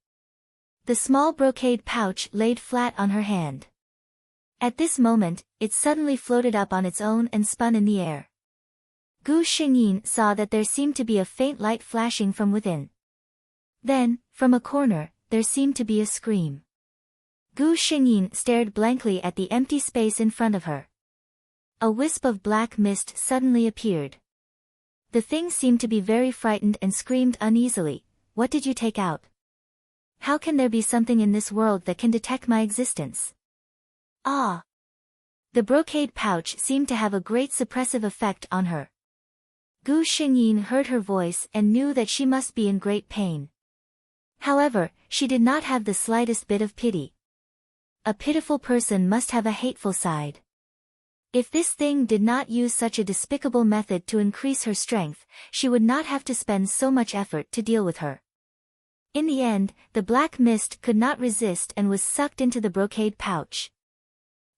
The small brocade pouch laid flat on her hand. At this moment, it suddenly floated up on its own and spun in the air. Gu Xingyin saw that there seemed to be a faint light flashing from within. Then, from a corner, there seemed to be a scream. Gu Xingyin stared blankly at the empty space in front of her. A wisp of black mist suddenly appeared. The thing seemed to be very frightened and screamed uneasily, "What did you take out? How can there be something in this world that can detect my existence?" Ah! The brocade pouch seemed to have a great suppressive effect on her. Gu Xingyin heard her voice and knew that she must be in great pain. However, she did not have the slightest bit of pity. A pitiful person must have a hateful side. If this thing did not use such a despicable method to increase her strength, she would not have to spend so much effort to deal with her. In the end, the black mist could not resist and was sucked into the brocade pouch.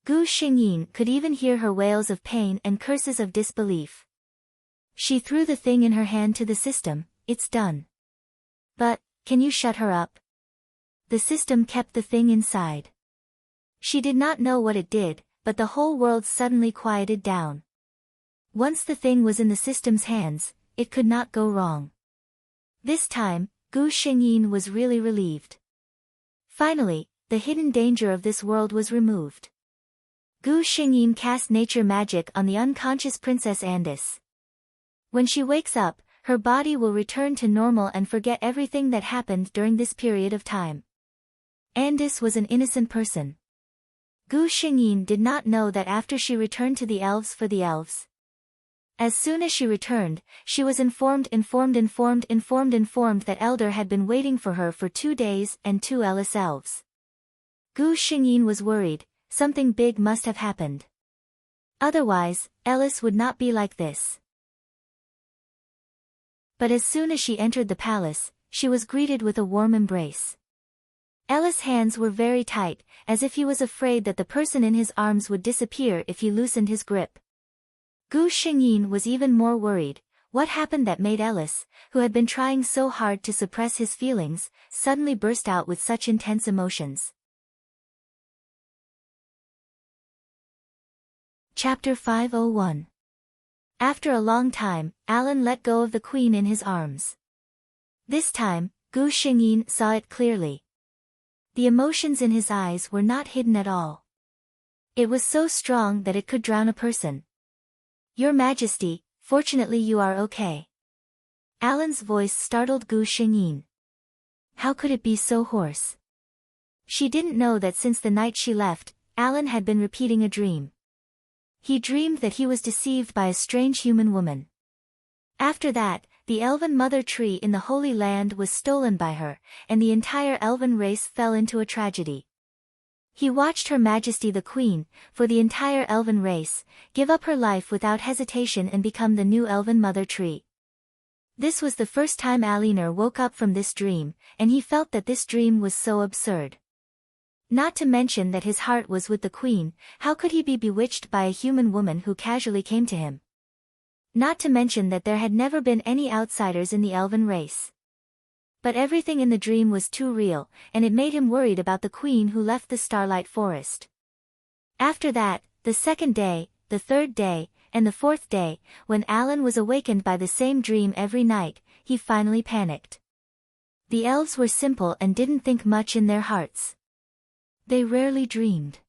Gu Xingyin could even hear her wails of pain and curses of disbelief. She threw the thing in her hand to the system. It's done. But, can you shut her up? The system kept the thing inside. She did not know what it did, but the whole world suddenly quieted down. Once the thing was in the system's hands, it could not go wrong. This time, Gu Xingyin was really relieved. Finally, the hidden danger of this world was removed. Gu Xingyin cast nature magic on the unconscious Princess Andis. When she wakes up, her body will return to normal and forget everything that happened during this period of time. Andis was an innocent person. Gu Xingyin did not know that after she returned to the elves for the elves. As soon as she returned, she was informed that Elder had been waiting for her for 2 days and 2 Ellis elves. Gu Xingyin was worried, something big must have happened. Otherwise, Ellis would not be like this. But as soon as she entered the palace, she was greeted with a warm embrace. Ellis' hands were very tight, as if he was afraid that the person in his arms would disappear if he loosened his grip. Gu Xingyin was even more worried. What happened that made Ellis, who had been trying so hard to suppress his feelings, suddenly burst out with such intense emotions? Chapter 501. After a long time, Alan let go of the queen in his arms. This time, Gu Xingyin saw it clearly. The emotions in his eyes were not hidden at all. It was so strong that it could drown a person. Your Majesty, fortunately you are okay. Alan's voice startled Gu Xingyin. How could it be so hoarse? She didn't know that since the night she left, Alan had been repeating a dream. He dreamed that he was deceived by a strange human woman. After that, the elven mother tree in the Holy Land was stolen by her, and the entire elven race fell into a tragedy. He watched Her Majesty the Queen, for the entire elven race, give up her life without hesitation and become the new elven mother tree. This was the first time Aliner woke up from this dream, and he felt that this dream was so absurd. Not to mention that his heart was with the Queen. How could he be bewitched by a human woman who casually came to him? Not to mention that there had never been any outsiders in the elven race. But everything in the dream was too real, and it made him worried about the Queen who left the Starlight Forest. After that, the 2nd day, the 3rd day, and the 4th day, when Alan was awakened by the same dream every night, he finally panicked. The elves were simple and didn't think much in their hearts. They rarely dreamed.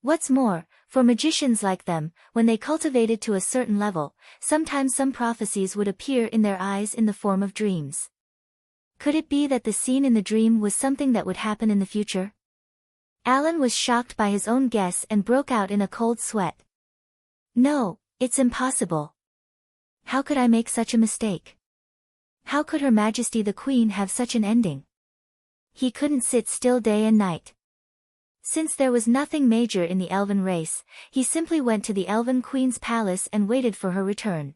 What's more, for magicians like them, when they cultivated to a certain level, sometimes some prophecies would appear in their eyes in the form of dreams. Could it be that the scene in the dream was something that would happen in the future? Alan was shocked by his own guess and broke out in a cold sweat. No, it's impossible. How could I make such a mistake? How could Her Majesty the Queen have such an ending? He couldn't sit still day and night. Since there was nothing major in the elven race, he simply went to the elven queen's palace and waited for her return.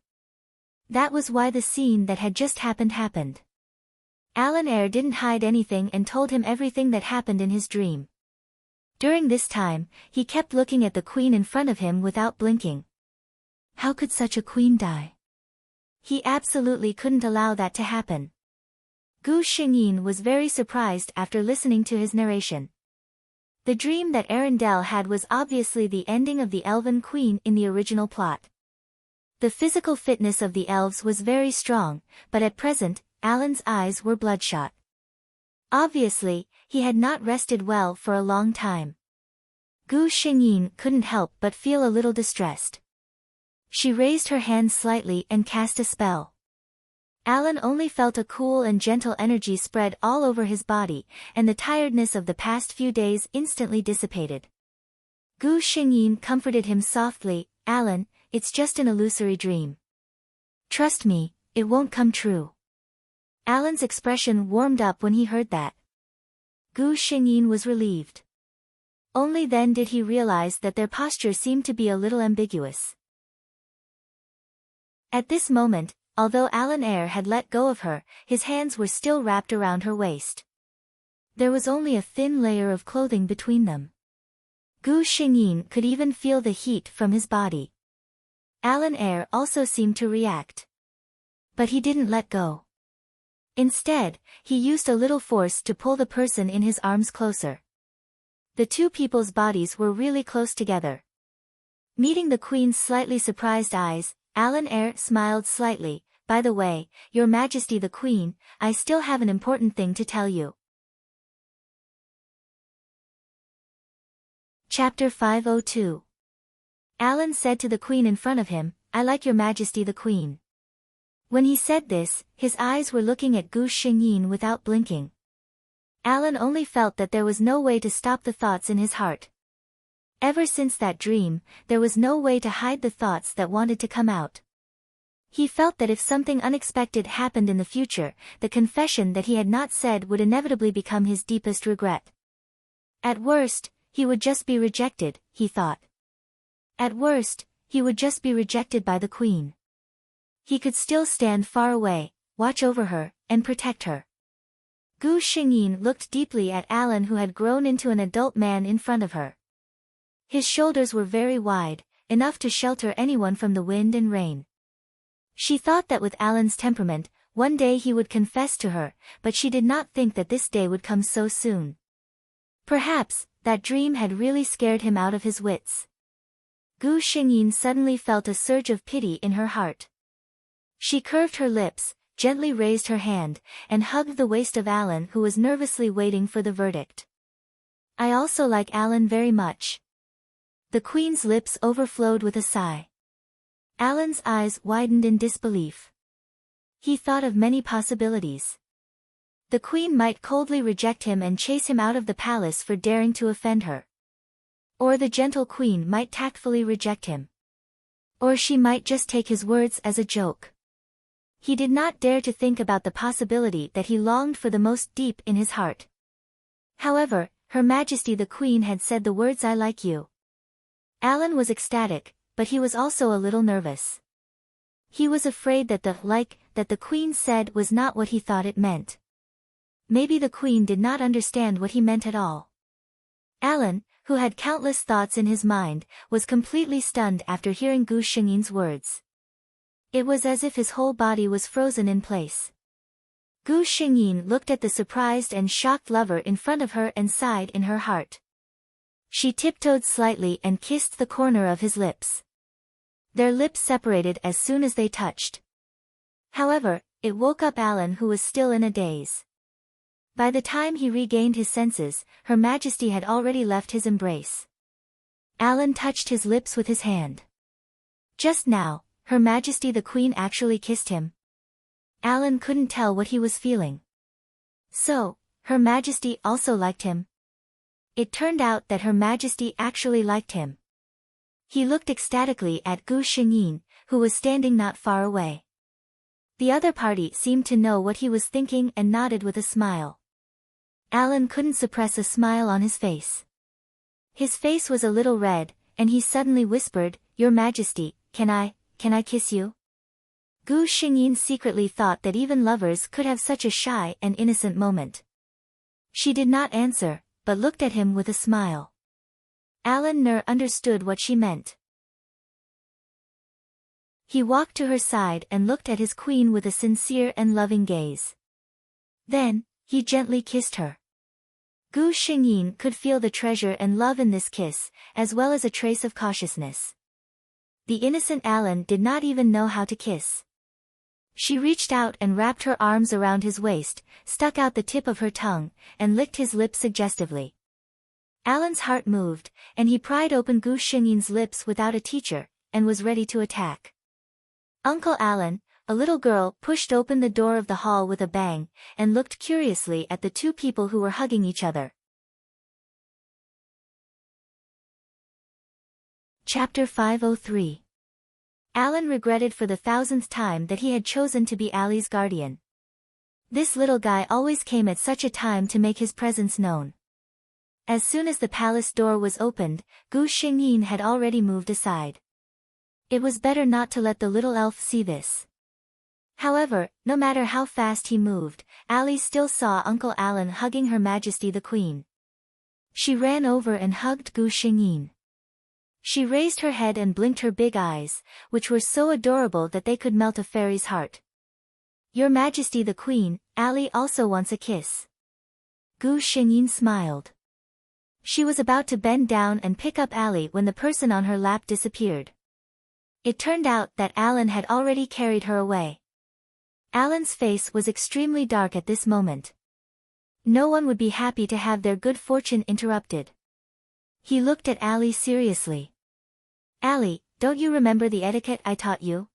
That was why the scene that had just happened. Alan Eyre didn't hide anything and told him everything that happened in his dream. During this time, he kept looking at the queen in front of him without blinking. How could such a queen die? He absolutely couldn't allow that to happen. Gu Xingyin was very surprised after listening to his narration. The dream that Arundel had was obviously the ending of the Elven Queen in the original plot. The physical fitness of the elves was very strong, but at present, Alan's eyes were bloodshot. Obviously, he had not rested well for a long time. Gu Xingyin couldn't help but feel a little distressed. She raised her hand slightly and cast a spell. Alan only felt a cool and gentle energy spread all over his body, and the tiredness of the past few days instantly dissipated. Gu Xingyin comforted him softly, Alan, it's just an illusory dream. Trust me, it won't come true. Alan's expression warmed up when he heard that. Gu Xingyin was relieved. Only then did he realize that their posture seemed to be a little ambiguous. At this moment, although Alan Eyre had let go of her, his hands were still wrapped around her waist. There was only a thin layer of clothing between them. Gu Xingyin could even feel the heat from his body. Alan Eyre also seemed to react. But he didn't let go. Instead, he used a little force to pull the person in his arms closer. The two people's bodies were really close together. Meeting the Queen's slightly surprised eyes, Alan Eyre smiled slightly. "By the way, Your Majesty the Queen, I still have an important thing to tell you." Chapter 502. Alan said to the Queen in front of him, "I like Your Majesty the Queen." When he said this, his eyes were looking at Gu Xingyin without blinking. Alan only felt that there was no way to stop the thoughts in his heart. Ever since that dream, there was no way to hide the thoughts that wanted to come out. He felt that if something unexpected happened in the future, the confession that he had not said would inevitably become his deepest regret. At worst, he would just be rejected, he thought. At worst, he would just be rejected by the Queen. He could still stand far away, watch over her, and protect her. Gu Xingyin looked deeply at Alan, who had grown into an adult man in front of her. His shoulders were very wide, enough to shelter anyone from the wind and rain. She thought that with Alan's temperament, one day he would confess to her, but she did not think that this day would come so soon. Perhaps, that dream had really scared him out of his wits. Gu Xingyin suddenly felt a surge of pity in her heart. She curved her lips, gently raised her hand, and hugged the waist of Alan, who was nervously waiting for the verdict. "I also like Alan very much." The Queen's lips overflowed with a sigh. Alan's eyes widened in disbelief. He thought of many possibilities. The Queen might coldly reject him and chase him out of the palace for daring to offend her. Or the gentle Queen might tactfully reject him. Or she might just take his words as a joke. He did not dare to think about the possibility that he longed for the most deep in his heart. However, Her Majesty the Queen had said the words "I like you." Alan was ecstatic, but he was also a little nervous. He was afraid that the "like" that the Queen said was not what he thought it meant. Maybe the Queen did not understand what he meant at all. Alan, who had countless thoughts in his mind, was completely stunned after hearing Gu Xingyin's words. It was as if his whole body was frozen in place. Gu Xingyin looked at the surprised and shocked lover in front of her and sighed in her heart. She tiptoed slightly and kissed the corner of his lips. Their lips separated as soon as they touched. However, it woke up Alan, who was still in a daze. By the time he regained his senses, Her Majesty had already left his embrace. Alan touched his lips with his hand. Just now, Her Majesty the Queen actually kissed him. Alan couldn't tell what he was feeling. So, Her Majesty also liked him. It turned out that Her Majesty actually liked him. He looked ecstatically at Gu Xingyin, who was standing not far away. The other party seemed to know what he was thinking and nodded with a smile. Alan couldn't suppress a smile on his face. His face was a little red, and he suddenly whispered, "Your Majesty, can I kiss you?" Gu Xingyin secretly thought that even lovers could have such a shy and innocent moment. She did not answer, but looked at him with a smile. Alan understood what she meant. He walked to her side and looked at his queen with a sincere and loving gaze. Then, he gently kissed her. Gu Xingyin could feel the treasure and love in this kiss, as well as a trace of cautiousness. The innocent Alan did not even know how to kiss. She reached out and wrapped her arms around his waist, stuck out the tip of her tongue, and licked his lips suggestively. Alan's heart moved, and he pried open Gu Xingyin's lips without a teacher, and was ready to attack. Uncle Alan, a little girl, pushed open the door of the hall with a bang, and looked curiously at the two people who were hugging each other. Chapter 503. Alan regretted for the 1000th time that he had chosen to be Ali's guardian. This little guy always came at such a time to make his presence known. As soon as the palace door was opened, Gu Xingyin had already moved aside. It was better not to let the little elf see this. However, no matter how fast he moved, Ally still saw Uncle Alan hugging Her Majesty the Queen. She ran over and hugged Gu Xingyin. She raised her head and blinked her big eyes, which were so adorable that they could melt a fairy's heart. Your Majesty the Queen, Ally also wants a kiss. Gu Xingyin smiled. She was about to bend down and pick up Ally when the person on her lap disappeared. It turned out that Alan had already carried her away. Alan's face was extremely dark at this moment. No one would be happy to have their good fortune interrupted. He looked at Ally seriously. Ally, don't you remember the etiquette I taught you?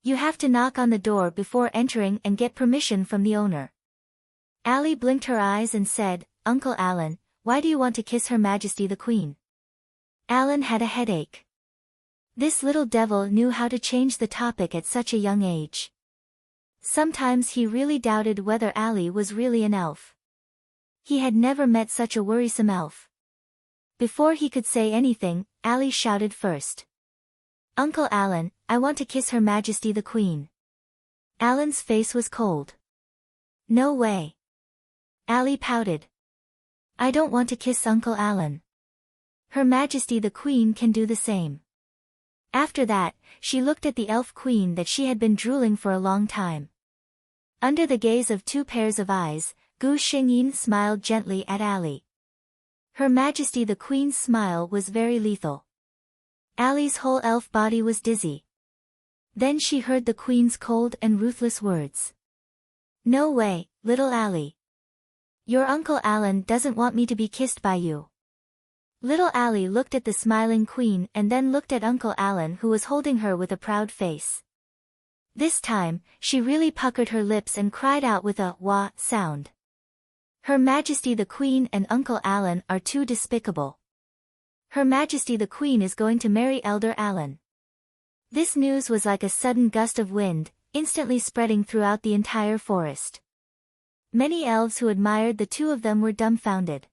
You have to knock on the door before entering and get permission from the owner. Ally blinked her eyes and said, Uncle Alan, why do you want to kiss Her Majesty the Queen? Alan had a headache. This little devil knew how to change the topic at such a young age. Sometimes he really doubted whether Ally was really an elf. He had never met such a worrisome elf. Before he could say anything, Ally shouted first. Uncle Alan, I want to kiss Her Majesty the Queen. Alan's face was cold. No way. Ally pouted. I don't want to kiss Uncle Alan. Her Majesty the Queen can do the same. After that, she looked at the elf queen that she had been drooling for a long time. Under the gaze of two pairs of eyes, Gu Xingyin smiled gently at Ally. Her Majesty the Queen's smile was very lethal. Ally's whole elf body was dizzy. Then she heard the Queen's cold and ruthless words. No way, little Ally. Your Uncle Alan doesn't want me to be kissed by you. Little Ally looked at the smiling Queen and then looked at Uncle Alan, who was holding her with a proud face. This time, she really puckered her lips and cried out with a wah sound. Her Majesty the Queen and Uncle Alan are too despicable. Her Majesty the Queen is going to marry Elder Alan. This news was like a sudden gust of wind, instantly spreading throughout the entire forest. Many elves who admired the two of them were dumbfounded.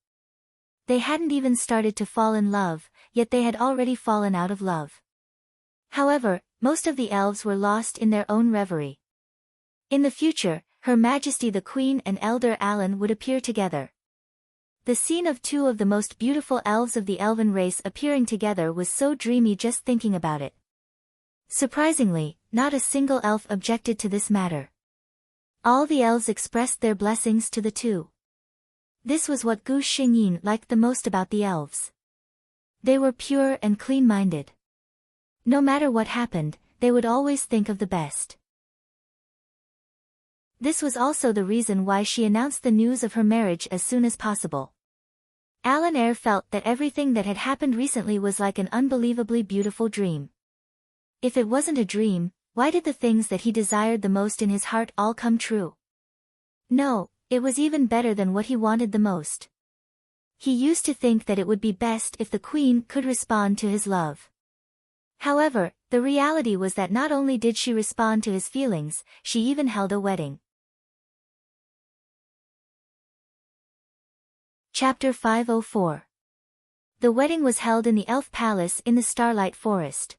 They hadn't even started to fall in love, yet they had already fallen out of love. However, most of the elves were lost in their own reverie. In the future, Her Majesty the Queen and Elder Alan would appear together. The scene of two of the most beautiful elves of the elven race appearing together was so dreamy just thinking about it. Surprisingly, not a single elf objected to this matter. All the elves expressed their blessings to the two. This was what Gu Xingyin liked the most about the elves. They were pure and clean-minded. No matter what happened, they would always think of the best. This was also the reason why she announced the news of her marriage as soon as possible. Alan Eyre felt that everything that had happened recently was like an unbelievably beautiful dream. If it wasn't a dream, why did the things that he desired the most in his heart all come true? No, it was even better than what he wanted the most. He used to think that it would be best if the Queen could respond to his love. However, the reality was that not only did she respond to his feelings, she even held a wedding. Chapter 504. The wedding was held in the Elf Palace in the Starlight Forest.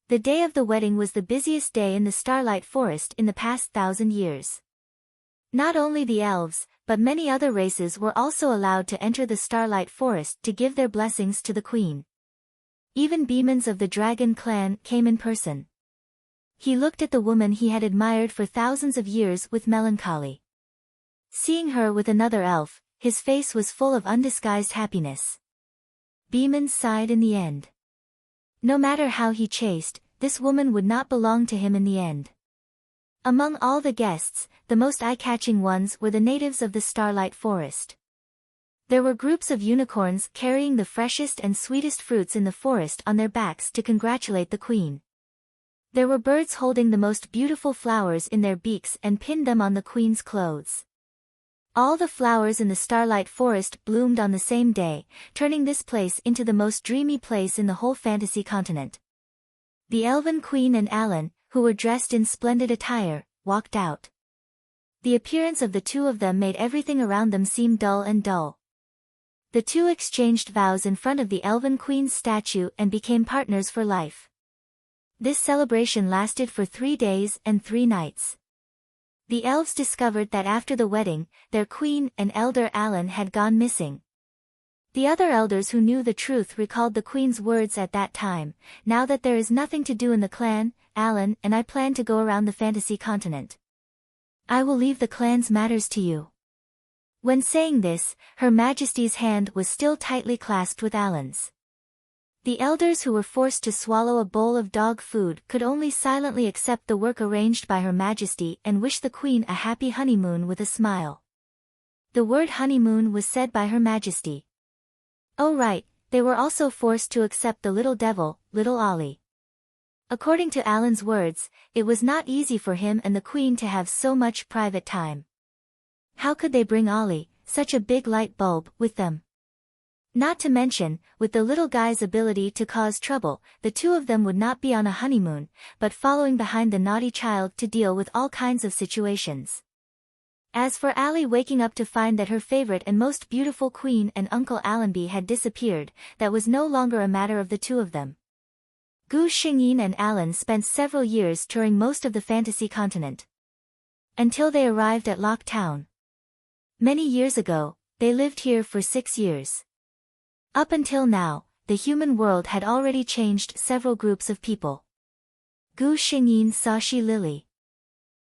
The day of the wedding was the busiest day in the Starlight Forest in the past 1,000 years. Not only the elves, but many other races were also allowed to enter the Starlight Forest to give their blessings to the Queen. Even demons of the Dragon clan came in person. He looked at the woman he had admired for thousands of years with melancholy. Seeing her with another elf, his face was full of undisguised happiness. Beeman sighed in the end. No matter how he chased, this woman would not belong to him in the end. Among all the guests, the most eye-catching ones were the natives of the Starlight Forest. There were groups of unicorns carrying the freshest and sweetest fruits in the forest on their backs to congratulate the Queen. There were birds holding the most beautiful flowers in their beaks and pinned them on the Queen's clothes. All the flowers in the Starlight Forest bloomed on the same day, turning this place into the most dreamy place in the whole fantasy continent. The Elven Queen and Alan, who were dressed in splendid attire, walked out. The appearance of the two of them made everything around them seem dull and dull. The two exchanged vows in front of the Elven Queen's statue and became partners for life. This celebration lasted for 3 days and 3 nights. The elves discovered that after the wedding, their queen and elder Alan had gone missing. The other elders who knew the truth recalled the queen's words at that time: "Now that there is nothing to do in the clan, Alan and I plan to go around the fantasy continent. I will leave the clan's matters to you." When saying this, Her Majesty's hand was still tightly clasped with Alan's. The elders who were forced to swallow a bowl of dog food could only silently accept the work arranged by Her Majesty and wish the queen a happy honeymoon with a smile. The word honeymoon was said by Her Majesty. Oh right, they were also forced to accept the little devil, little Ollie. According to Alan's words, it was not easy for him and the queen to have so much private time. How could they bring Ollie, such a big light bulb, with them? Not to mention, with the little guy's ability to cause trouble, the two of them would not be on a honeymoon, but following behind the naughty child to deal with all kinds of situations. As for Allie waking up to find that her favorite and most beautiful queen and Uncle Allenby had disappeared, that was no longer a matter of the two of them. Gu Xingyin and Alan spent several years touring most of the fantasy continent. Until they arrived at Lock Town. Many years ago, they lived here for 6 years. Up until now, the human world had already changed several groups of people. Gu Xingyin saw Shi Lily.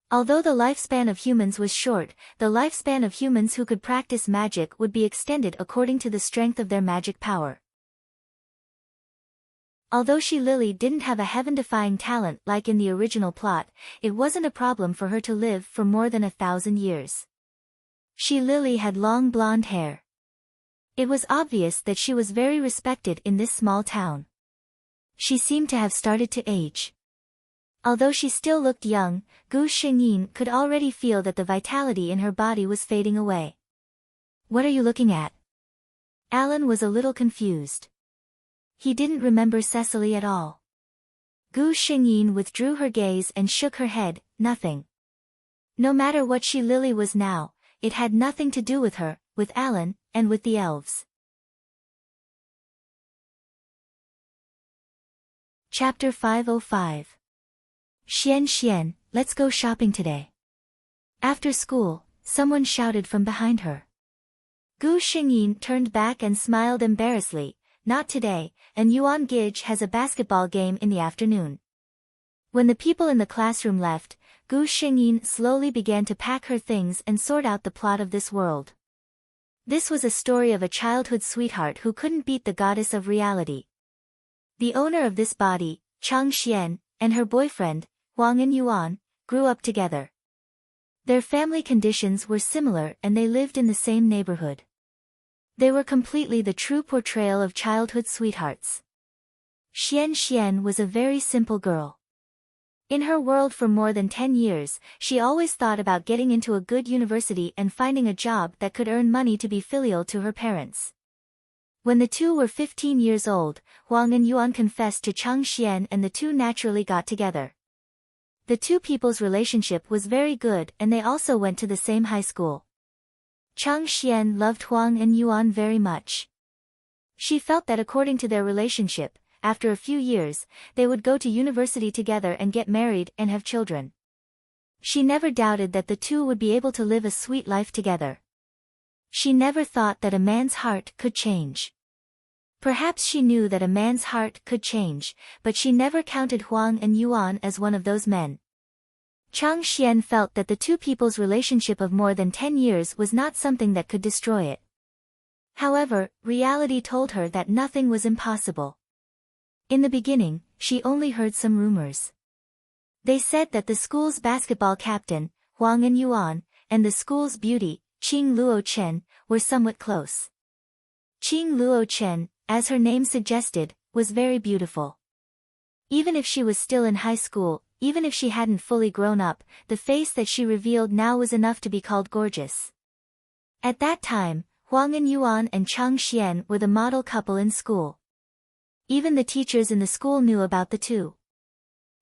Although the lifespan of humans was short, the lifespan of humans who could practice magic would be extended according to the strength of their magic power. Although Shi Lily didn't have a heaven-defying talent like in the original plot, it wasn't a problem for her to live for more than 1,000 years. Shi Lily had long blonde hair. It was obvious that she was very respected in this small town. She seemed to have started to age. Although she still looked young, Gu Xingyin could already feel that the vitality in her body was fading away. "What are you looking at?" Alan was a little confused. He didn't remember Cecily at all. Gu Xingyin withdrew her gaze and shook her head. "Nothing." No matter what Shi Lily was now, it had nothing to do with her, with Alan, and with the elves. Chapter 505. Xian, let's go shopping today. After school, someone shouted from behind her. Gu Xingyin turned back and smiled embarrassedly. "Not today, and Yuan Gij has a basketball game in the afternoon." When the people in the classroom left, Gu Xingyin slowly began to pack her things and sort out the plot of this world. This was a story of a childhood sweetheart who couldn't beat the goddess of reality. The owner of this body, Chang Xian, and her boyfriend, Huang and Yuan, grew up together. Their family conditions were similar and they lived in the same neighborhood. They were completely the true portrayal of childhood sweethearts. Xian was a very simple girl. In her world for more than 10 years, she always thought about getting into a good university and finding a job that could earn money to be filial to her parents. When the two were 15 years old, Huang and Yuan confessed to Chang Xian and the two naturally got together. The two people's relationship was very good and they also went to the same high school. Chang Xian loved Huang and Yuan very much. She felt that according to their relationship, after a few years, they would go to university together and get married and have children. She never doubted that the two would be able to live a sweet life together. She never thought that a man's heart could change. Perhaps she knew that a man's heart could change, but she never counted Huang and Yuan as one of those men. Chang Xian felt that the two people's relationship of more than 10 years was not something that could destroy it. However, reality told her that nothing was impossible. In the beginning, she only heard some rumors. They said that the school's basketball captain, Huang and Yuan, and the school's beauty, Qing Luo Chen, were somewhat close. Qing Luo Chen, as her name suggested, was very beautiful. Even if she was still in high school, even if she hadn't fully grown up, the face that she revealed now was enough to be called gorgeous. At that time, Huang and Yuan and Chang Xian were the model couple in school. Even the teachers in the school knew about the two.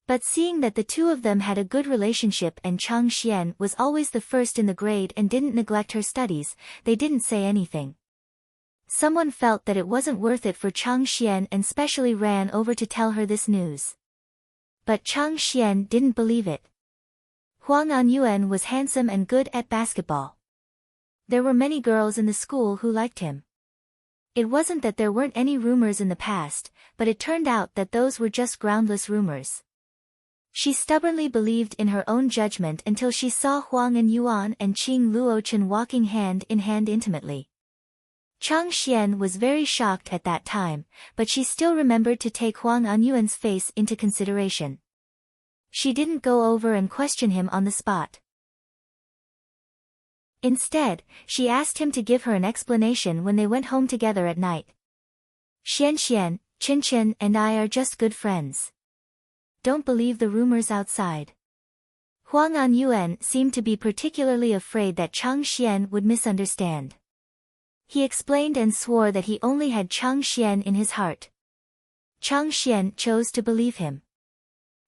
But seeing that the two of them had a good relationship and Chang Xian was always the first in the grade and didn't neglect her studies, they didn't say anything. Someone felt that it wasn't worth it for Chang Xian and specially ran over to tell her this news. But Chang Xian didn't believe it. Huang Anyuan was handsome and good at basketball. There were many girls in the school who liked him. It wasn't that there weren't any rumors in the past, but it turned out that those were just groundless rumors. She stubbornly believed in her own judgment until she saw Huang Anyuan and Qing Luochen walking hand in hand intimately. Chang Xian was very shocked at that time, but she still remembered to take Huang Anyuan's face into consideration. She didn't go over and question him on the spot. Instead, she asked him to give her an explanation when they went home together at night. Xian Xian, Chen Chen and I are just good friends. Don't believe the rumors outside. Huang Anyuan seemed to be particularly afraid that Chang Xian would misunderstand. He explained and swore that he only had Chang Xian in his heart. Chang Xian chose to believe him.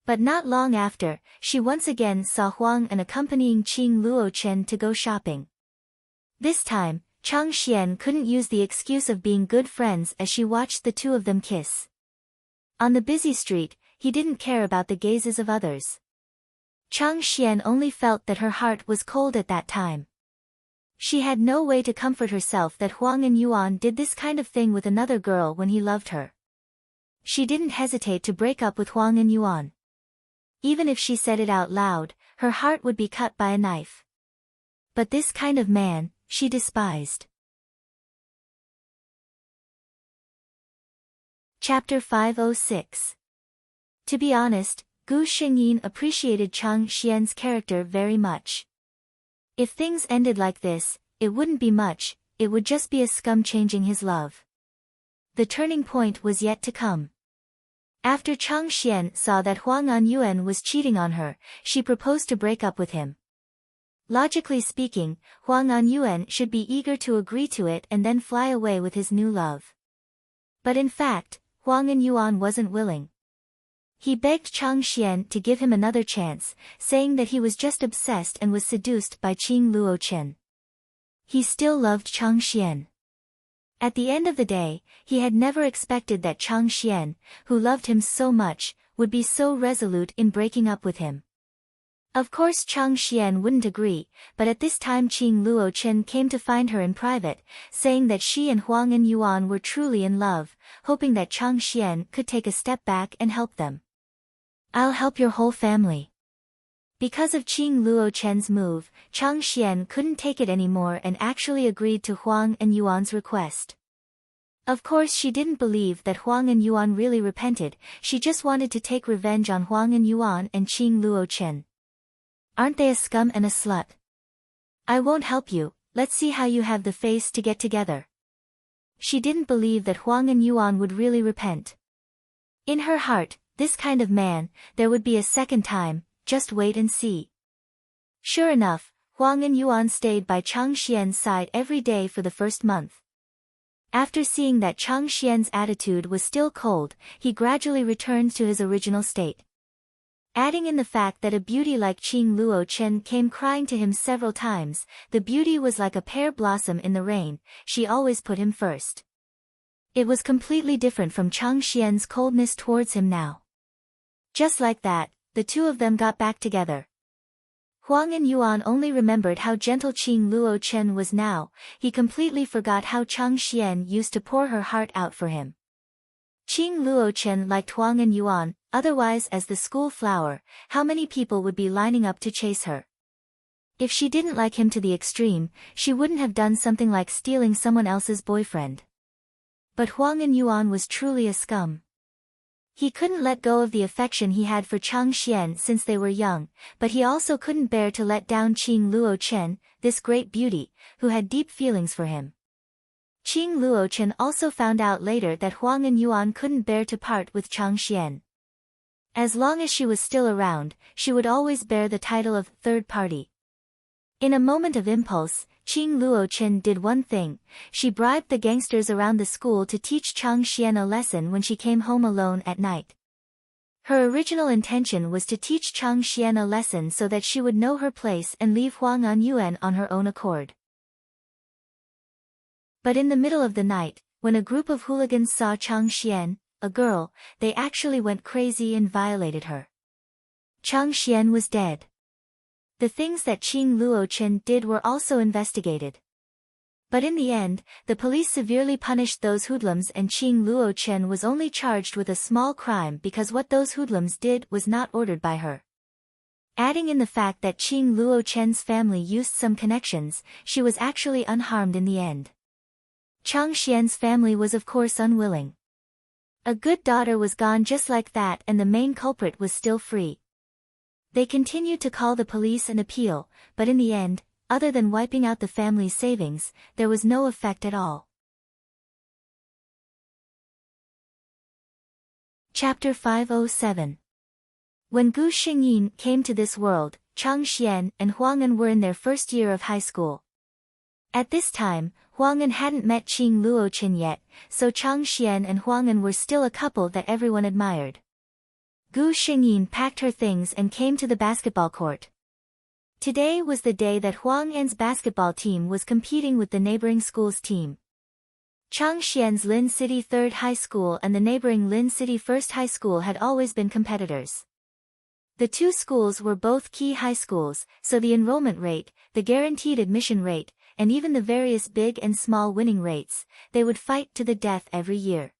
But not long after, she once again saw Huang and accompanying Qing Luochen to go shopping. This time, Chang Xian couldn't use the excuse of being good friends as she watched the two of them kiss. On the busy street, he didn't care about the gazes of others. Chang Xian only felt that her heart was cold at that time. She had no way to comfort herself that Huang Anyuan did this kind of thing with another girl when he loved her. She didn't hesitate to break up with Huang Anyuan. Even if she said it out loud, her heart would be cut by a knife. But this kind of man, she despised. Chapter 506. To be honest, Gu Xingyin appreciated Chang Xian's character very much. If things ended like this, it wouldn't be much, it would just be a scum changing his love. The turning point was yet to come. After Chang Xian saw that Huang Anyuan was cheating on her, she proposed to break up with him. Logically speaking, Huang Anyuan should be eager to agree to it and then fly away with his new love. But in fact, Huang Anyuan wasn't willing. He begged Chang Xian to give him another chance, saying that he was just obsessed and was seduced by Qing Luochen. He still loved Chang Xian. At the end of the day, he had never expected that Chang Xian, who loved him so much, would be so resolute in breaking up with him. Of course Chang Xian wouldn't agree, but at this time Qing Luochen came to find her in private, saying that she and Huang Anyuan were truly in love, hoping that Chang Xian could take a step back and help them. I'll help your whole family. Because of Qing Luochen's move, Chang Xian couldn't take it anymore and actually agreed to Huang Anyuan's request. Of course she didn't believe that Huang Anyuan really repented, she just wanted to take revenge on Huang Anyuan and Qing Luochen. Aren't they a scum and a slut? I won't help you, let's see how you have the face to get together. She didn't believe that Huang Anyuan would really repent. In her heart, this kind of man, there would be a second time, just wait and see. Sure enough, Huang Anyuan stayed by Chang Xian's side every day for the first month. After seeing that Chang Xian's attitude was still cold, he gradually returned to his original state. Adding in the fact that a beauty like Qing Luochen came crying to him several times, the beauty was like a pear blossom in the rain, she always put him first. It was completely different from Chang Xian's coldness towards him now. Just like that, the two of them got back together. Huang Anyuan only remembered how gentle Qing Luochen was now, he completely forgot how Chang Xian used to pour her heart out for him. Qing Luochen liked Huang Anyuan, otherwise as the school flower, how many people would be lining up to chase her. If she didn't like him to the extreme, she wouldn't have done something like stealing someone else's boyfriend. But Huang Anyuan was truly a scum. He couldn't let go of the affection he had for Chang Xian since they were young, but he also couldn't bear to let down Qing Luochen, this great beauty, who had deep feelings for him. Qing Luochen also found out later that Huang Anyuan couldn't bear to part with Chang Xian. As long as she was still around, she would always bear the title of third party. In a moment of impulse, Qing Luochen did one thing, she bribed the gangsters around the school to teach Chang Xian a lesson when she came home alone at night. Her original intention was to teach Chang Xian a lesson so that she would know her place and leave Huang Anyuan on her own accord. But in the middle of the night, when a group of hooligans saw Chang Xian, a girl, they actually went crazy and violated her. Chang Xian was dead. The things that Qing Luochen did were also investigated. But in the end, the police severely punished those hoodlums and Qing Luochen was only charged with a small crime because what those hoodlums did was not ordered by her. Adding in the fact that Qing Luochen's family used some connections, she was actually unharmed in the end. Chang Xian's family was of course unwilling. A good daughter was gone just like that and the main culprit was still free. They continued to call the police and appeal, but in the end, other than wiping out the family's savings, there was no effect at all. Chapter 507. When Gu Xingyin came to this world, Chang Xian and Huang An were in their first year of high school. At this time, Huang An hadn't met Qing Luochen yet, so Chang Xian and Huang An were still a couple that everyone admired. Gu Xingyin packed her things and came to the basketball court. Today was the day that Huang An's basketball team was competing with the neighboring school's team. Chang Xian's Lin City 3rd High School and the neighboring Lin City 1st High School had always been competitors. The two schools were both key high schools, so the enrollment rate, the guaranteed admission rate, and even the various big and small winning rates, they would fight to the death every year.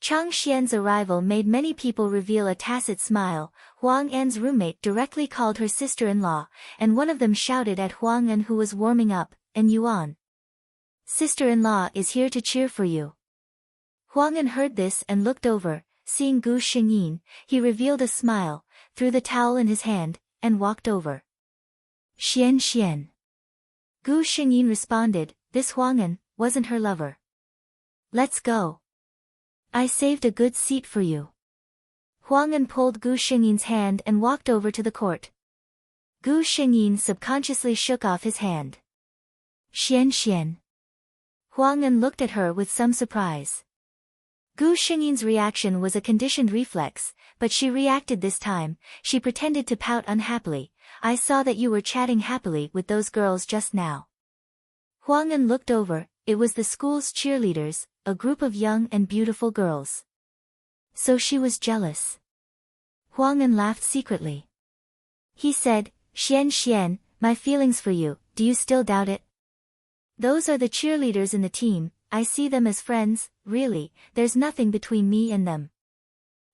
Chang Xian's arrival made many people reveal a tacit smile. Huang An's roommate directly called her sister-in-law, and one of them shouted at Huang An who was warming up, "And Yuan. Sister-in-law is here to cheer for you." Huang An heard this and looked over. Seeing Gu Xingyin, he revealed a smile, threw the towel in his hand, and walked over. "Xian Xian." Gu Xingyin responded, "This Huang An wasn't her lover. Let's go. I saved a good seat for you." Huang An pulled Gu Xingyin's hand and walked over to the court. Gu Xingyin subconsciously shook off his hand. "Xian Xian." Huang An looked at her with some surprise. Gu Xingyin's reaction was a conditioned reflex, but she reacted this time. She pretended to pout unhappily. "I saw that you were chatting happily with those girls just now." Huang An looked over. It was the school's cheerleaders, a group of young and beautiful girls. So she was jealous. Huang An laughed secretly. He said, "Xian Xian, my feelings for you, do you still doubt it? Those are the cheerleaders in the team, I see them as friends, really, there's nothing between me and them."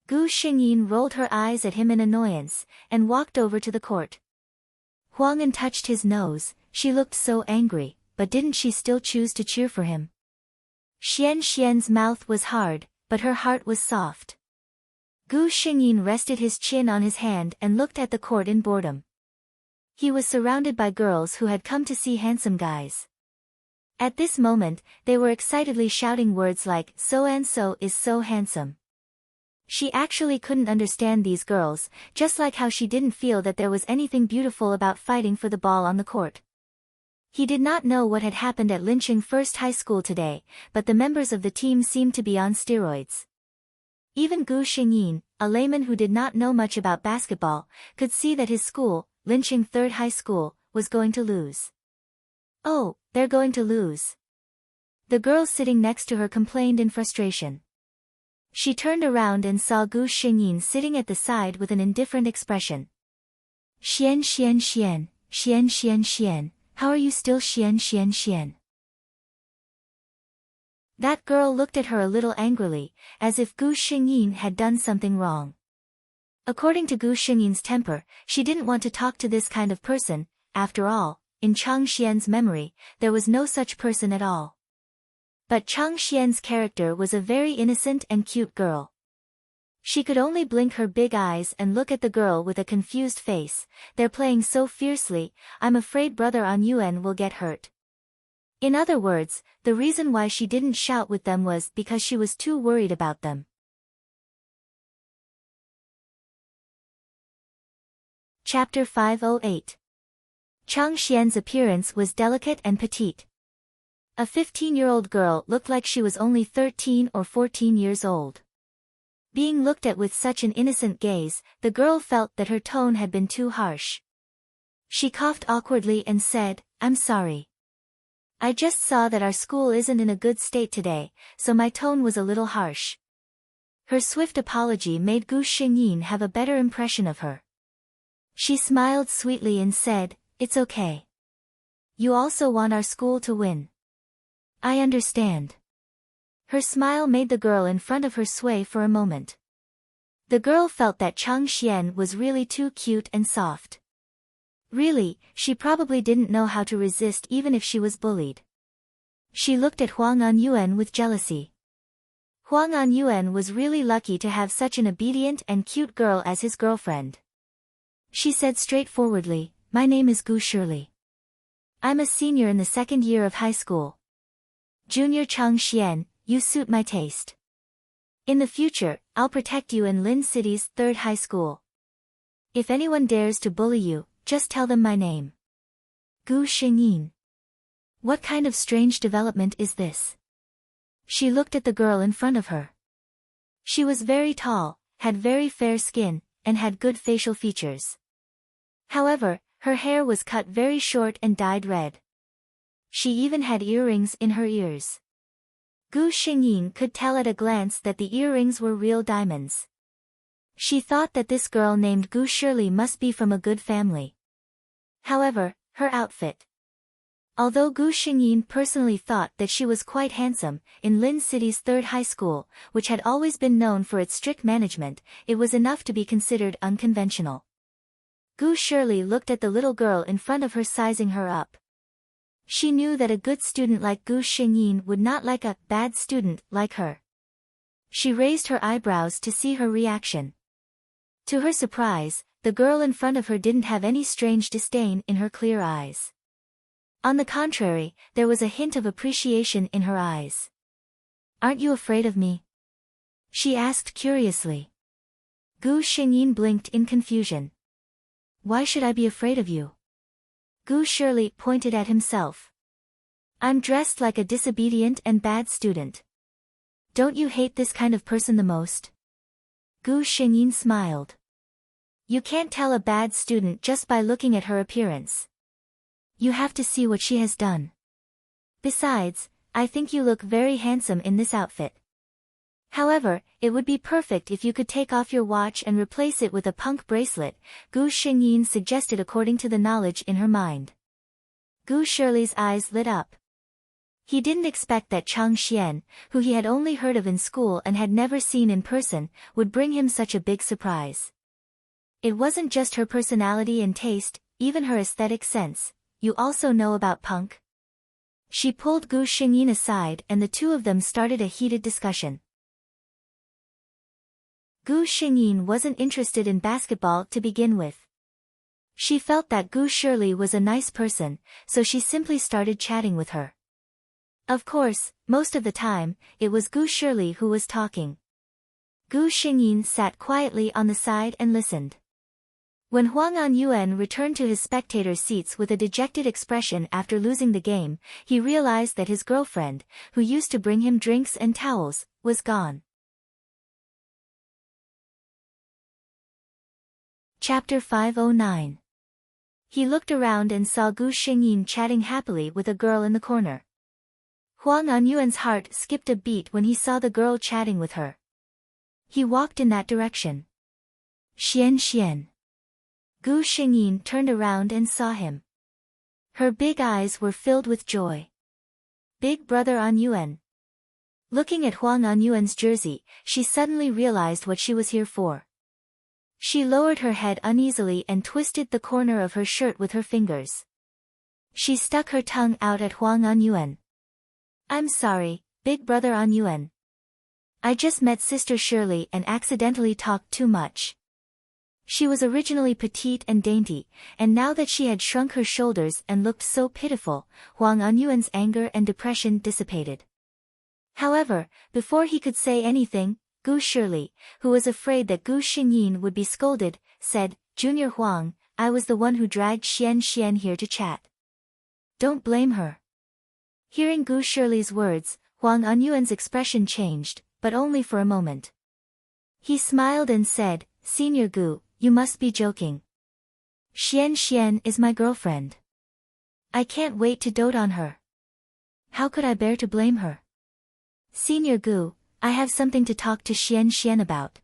Gu Xingyin rolled her eyes at him in annoyance, and walked over to the court. Huang An touched his nose. She looked so angry, but didn't she still choose to cheer for him? Xian Xian's mouth was hard, but her heart was soft. Gu Xingyin rested his chin on his hand and looked at the court in boredom. He was surrounded by girls who had come to see handsome guys. At this moment, they were excitedly shouting words like, "So-and-so is so handsome." She actually couldn't understand these girls, just like how she didn't feel that there was anything beautiful about fighting for the ball on the court. He did not know what had happened at Linqing First High School today, but the members of the team seemed to be on steroids. Even Gu Xingyin, a layman who did not know much about basketball, could see that his school, Linqing Third High School, was going to lose. "Oh, they're going to lose." The girl sitting next to her complained in frustration. She turned around and saw Gu Xingyin sitting at the side with an indifferent expression. "Xian Xian Xian, Xian Xian Xian, how are you still Xian Xian Xian?" That girl looked at her a little angrily, as if Gu Xingyin had done something wrong. According to Gu Xingyin's temper, she didn't want to talk to this kind of person. After all, in Chang Xian's memory, there was no such person at all. But Chang Xian's character was a very innocent and cute girl. She could only blink her big eyes and look at the girl with a confused face. "They're playing so fiercely, I'm afraid Brother An Yuan will get hurt." In other words, the reason why she didn't shout with them was because she was too worried about them. Chapter 508. Chang Xian's appearance was delicate and petite. A 15-year-old girl looked like she was only 13 or 14 years old. Being looked at with such an innocent gaze, the girl felt that her tone had been too harsh. She coughed awkwardly and said, "I'm sorry. I just saw that our school isn't in a good state today, so my tone was a little harsh." Her swift apology made Gu Xingyin have a better impression of her. She smiled sweetly and said, "It's okay. You also want our school to win. I understand." Her smile made the girl in front of her sway for a moment. The girl felt that Chang Xian was really too cute and soft. Really, she probably didn't know how to resist even if she was bullied. She looked at Huang Anyuan with jealousy. Huang Anyuan was really lucky to have such an obedient and cute girl as his girlfriend. She said straightforwardly, "My name is Gu Shirley. I'm a senior in the second year of high school. Junior Chang Xian, you suit my taste. In the future, I'll protect you in Lin City's third high school. If anyone dares to bully you, just tell them my name. Gu Xingyin." What kind of strange development is this? She looked at the girl in front of her. She was very tall, had very fair skin, and had good facial features. However, her hair was cut very short and dyed red. She even had earrings in her ears. Gu Xingyin could tell at a glance that the earrings were real diamonds. She thought that this girl named Gu Shirley must be from a good family. However, her outfit. Although Gu Xingyin personally thought that she was quite handsome, in Lin City's third high school, which had always been known for its strict management, it was enough to be considered unconventional. Gu Shirley looked at the little girl in front of her, sizing her up. She knew that a good student like Gu Xingyin would not like a bad student like her. She raised her eyebrows to see her reaction. To her surprise, the girl in front of her didn't have any strange disdain in her clear eyes. On the contrary, there was a hint of appreciation in her eyes. "Aren't you afraid of me?" she asked curiously. Gu Xingyin blinked in confusion. "Why should I be afraid of you?" Gu Shirley pointed at himself. "I'm dressed like a disobedient and bad student. Don't you hate this kind of person the most?" Gu Xingyin smiled. "You can't tell a bad student just by looking at her appearance. You have to see what she has done. Besides, I think you look very handsome in this outfit. However, it would be perfect if you could take off your watch and replace it with a punk bracelet," Gu Xingyin suggested according to the knowledge in her mind. Gu Shirley's eyes lit up. He didn't expect that Chang Xian, who he had only heard of in school and had never seen in person, would bring him such a big surprise. It wasn't just her personality and taste, even her aesthetic sense. "You also know about punk?" She pulled Gu Xingyin aside and the two of them started a heated discussion. Gu Xingyin wasn't interested in basketball to begin with. She felt that Gu Shirley was a nice person, so she simply started chatting with her. Of course, most of the time, it was Gu Shirley who was talking. Gu Xingyin sat quietly on the side and listened. When Huang Anyuan returned to his spectator seats with a dejected expression after losing the game, he realized that his girlfriend, who used to bring him drinks and towels, was gone. Chapter 509. He looked around and saw Gu Xingyin chatting happily with a girl in the corner. Huang Anyuan's heart skipped a beat when he saw the girl chatting with her. He walked in that direction. "Xian Xian." Gu Xingyin turned around and saw him. Her big eyes were filled with joy. "Big brother Anyuan." Looking at Huang Anyuan's jersey, she suddenly realized what she was here for. She lowered her head uneasily and twisted the corner of her shirt with her fingers. She stuck her tongue out at Huang Anyuan. "I'm sorry, big brother Anyuan. I just met Sister Shirley and accidentally talked too much." She was originally petite and dainty, and now that she had shrunk her shoulders and looked so pitiful, Huang Anyuan's anger and depression dissipated. However, before he could say anything, Gu Shirley, who was afraid that Gu Xingyin would be scolded, said, "Junior Huang, I was the one who dragged Xian Xian here to chat. Don't blame her." Hearing Gu Shirley's words, Huang Anyuan's expression changed, but only for a moment. He smiled and said, "Senior Gu, you must be joking. Xian Xian is my girlfriend. I can't wait to dote on her. How could I bear to blame her? Senior Gu, I have something to talk to Xian Xian about.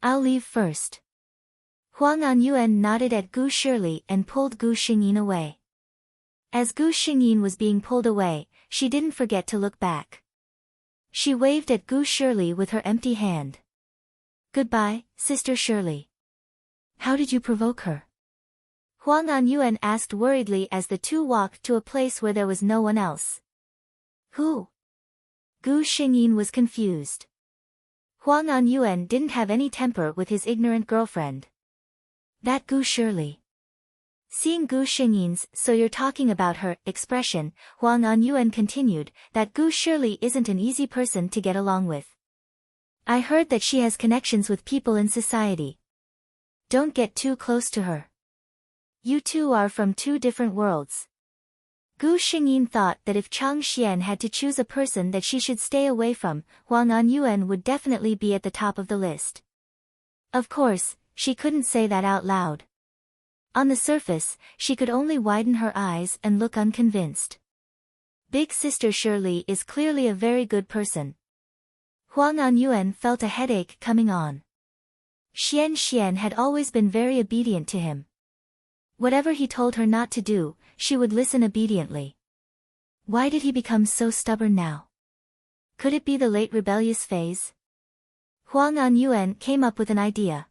I'll leave first." Huang Anyuan nodded at Gu Shirley and pulled Gu Xingyin away. As Gu Xingyin was being pulled away, she didn't forget to look back. She waved at Gu Shirley with her empty hand. "Goodbye, Sister Shirley. How did you provoke her?" Huang Anyuan asked worriedly as the two walked to a place where there was no one else. "Who?" Gu Xingyin was confused. Huang Anyuan didn't have any temper with his ignorant girlfriend. "That Gu Shirley." Seeing Gu Xingyin's "so you're talking about her" expression, Huang Anyuan continued, "That Gu Shirley isn't an easy person to get along with. I heard that she has connections with people in society. Don't get too close to her. You two are from two different worlds." Gu Xingyin thought that if Chang Xian had to choose a person that she should stay away from, Huang Anyuan would definitely be at the top of the list. Of course, she couldn't say that out loud. On the surface, she could only widen her eyes and look unconvinced. Big Sister Shirley is clearly a very good person. Huang Anyuan felt a headache coming on. Xian had always been very obedient to him. Whatever he told her not to do, she would listen obediently. Why did he become so stubborn now? Could it be the late rebellious phase? Huang Anyuan came up with an idea.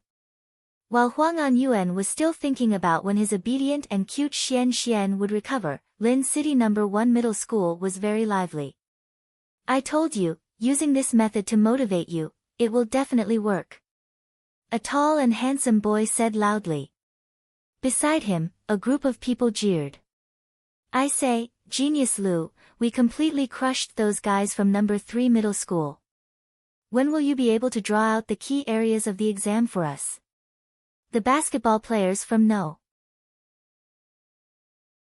While Huang Anyuan was still thinking about when his obedient and cute Xian would recover, Lin City No. 1 Middle School was very lively. "I told you, using this method to motivate you, it will definitely work," a tall and handsome boy said loudly. Beside him, a group of people jeered. "I say, Genius Lu, we completely crushed those guys from No. 3 Middle School. When will you be able to draw out the key areas of the exam for us?" The basketball players from No.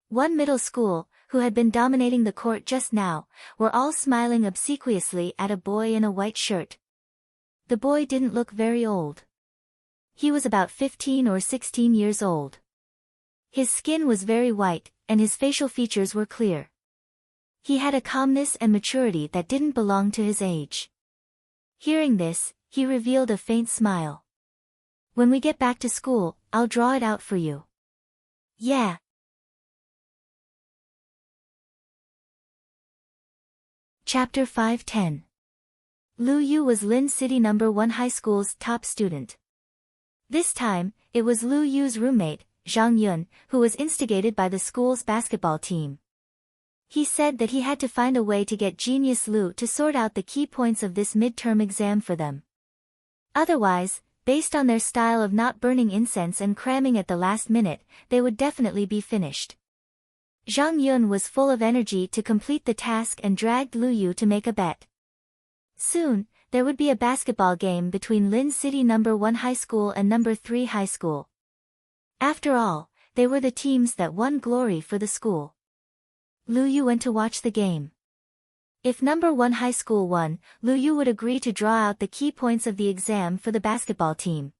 1 Middle School, who had been dominating the court just now, were all smiling obsequiously at a boy in a white shirt. The boy didn't look very old. He was about 15 or 16 years old. His skin was very white, and his facial features were clear. He had a calmness and maturity that didn't belong to his age. Hearing this, he revealed a faint smile. "When we get back to school, I'll draw it out for you." "Yeah." Chapter 510. Lu Yu was Lin City No. 1 High School's top student. This time, it was Lu Yu's roommate, Zhang Yun, who was instigated by the school's basketball team. He said that he had to find a way to get Genius Lu to sort out the key points of this midterm exam for them. Otherwise, based on their style of not burning incense and cramming at the last minute, they would definitely be finished. Zhang Yun was full of energy to complete the task and dragged Lu Yu to make a bet. Soon, there would be a basketball game between Lin City No. 1 High School and No. 3 High School. After all, they were the teams that won glory for the school. Lu Yu went to watch the game. If No. 1 High School won, Lu Yu would agree to draw out the key points of the exam for the basketball team.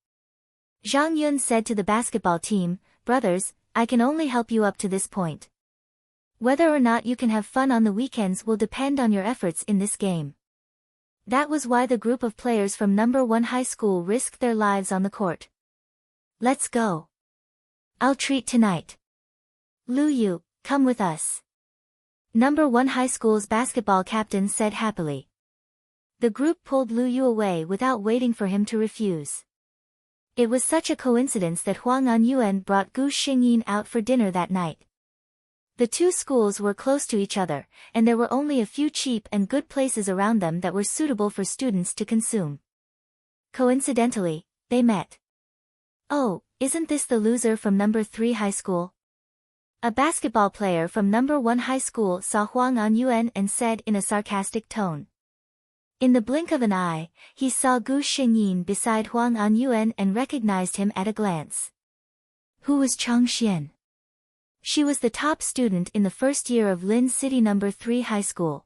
Zhang Yun said to the basketball team, "Brothers, I can only help you up to this point. Whether or not you can have fun on the weekends will depend on your efforts in this game." That was why the group of players from No. 1 High School risked their lives on the court. "Let's go. I'll treat tonight. Lu Yu, come with us," No. 1 High School's basketball captain said happily. The group pulled Lu Yu away without waiting for him to refuse. It was such a coincidence that Huang Anyuan brought Gu Xingyin out for dinner that night. The two schools were close to each other, and there were only a few cheap and good places around them that were suitable for students to consume. Coincidentally, they met. "Oh, isn't this the loser from No. 3 High School?" A basketball player from No. 1 High School saw Huang Anyuan and said in a sarcastic tone. In the blink of an eye, he saw Gu Xingyin beside Huang Anyuan and recognized him at a glance. Who was Chang Xian? She was the top student in the first year of Lin City No. 3 High School.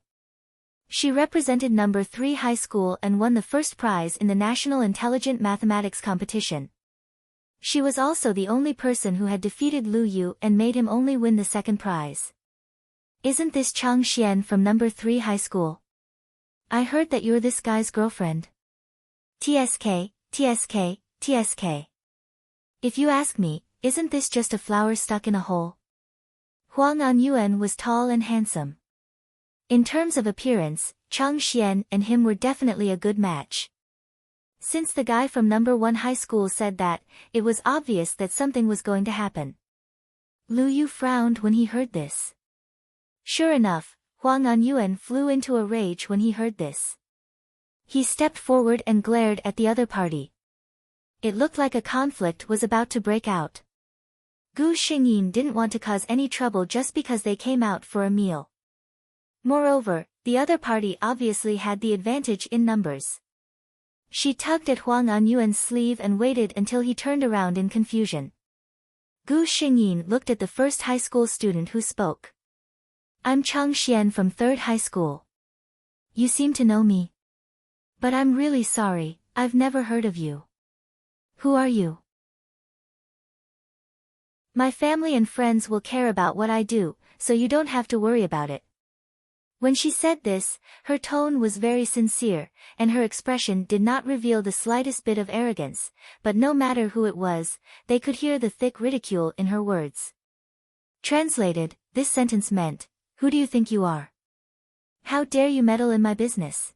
She represented No. 3 High School and won the first prize in the National Intelligent Mathematics competition. She was also the only person who had defeated Lu Yu and made him only win the second prize. "Isn't this Chang Xian from No. 3 High School? I heard that you're this guy's girlfriend." TSK, TSK, TSK. If you ask me, isn't this just a flower stuck in a hole? Huang Anyuan was tall and handsome. In terms of appearance, Chang Xian and him were definitely a good match. Since the guy from number 1 high school said that, it was obvious that something was going to happen. Lu Yu frowned when he heard this. Sure enough, Huang Anyuan flew into a rage when he heard this. He stepped forward and glared at the other party. It looked like a conflict was about to break out. Gu Xingyin didn't want to cause any trouble just because they came out for a meal. Moreover, the other party obviously had the advantage in numbers. She tugged at Huang Anyuan's sleeve and waited until he turned around in confusion. Gu Xingyin looked at the first high school student who spoke. I'm Chang Xian from 3rd high school. You seem to know me. But I'm really sorry, I've never heard of you. Who are you? My family and friends will care about what I do, so you don't have to worry about it. When she said this, her tone was very sincere, and her expression did not reveal the slightest bit of arrogance, but no matter who it was, they could hear the thick ridicule in her words. Translated, this sentence meant, who do you think you are? How dare you meddle in my business?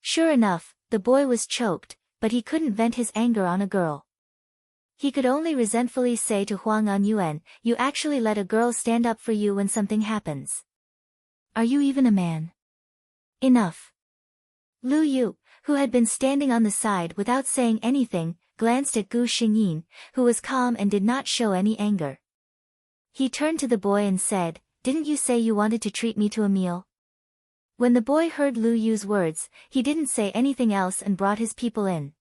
Sure enough, the boy was choked, but he couldn't vent his anger on a girl. He could only resentfully say to Huang Anyuan, you actually let a girl stand up for you when something happens. Are you even a man? Enough. Lu Yu, who had been standing on the side without saying anything, glanced at Gu Xingyin, who was calm and did not show any anger. He turned to the boy and said, didn't you say you wanted to treat me to a meal? When the boy heard Lu Yu's words, he didn't say anything else and brought his people in.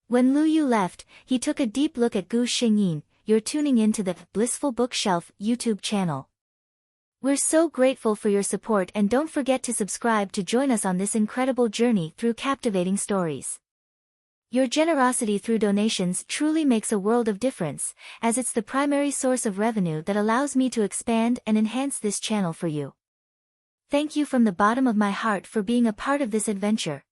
When Lu Yu left, he took a deep look at Gu Xingyin. You're tuning in to the Blissful Bookshelf YouTube channel. We're so grateful for your support, and don't forget to subscribe to join us on this incredible journey through captivating stories. Your generosity through donations truly makes a world of difference, as it's the primary source of revenue that allows me to expand and enhance this channel for you. Thank you from the bottom of my heart for being a part of this adventure.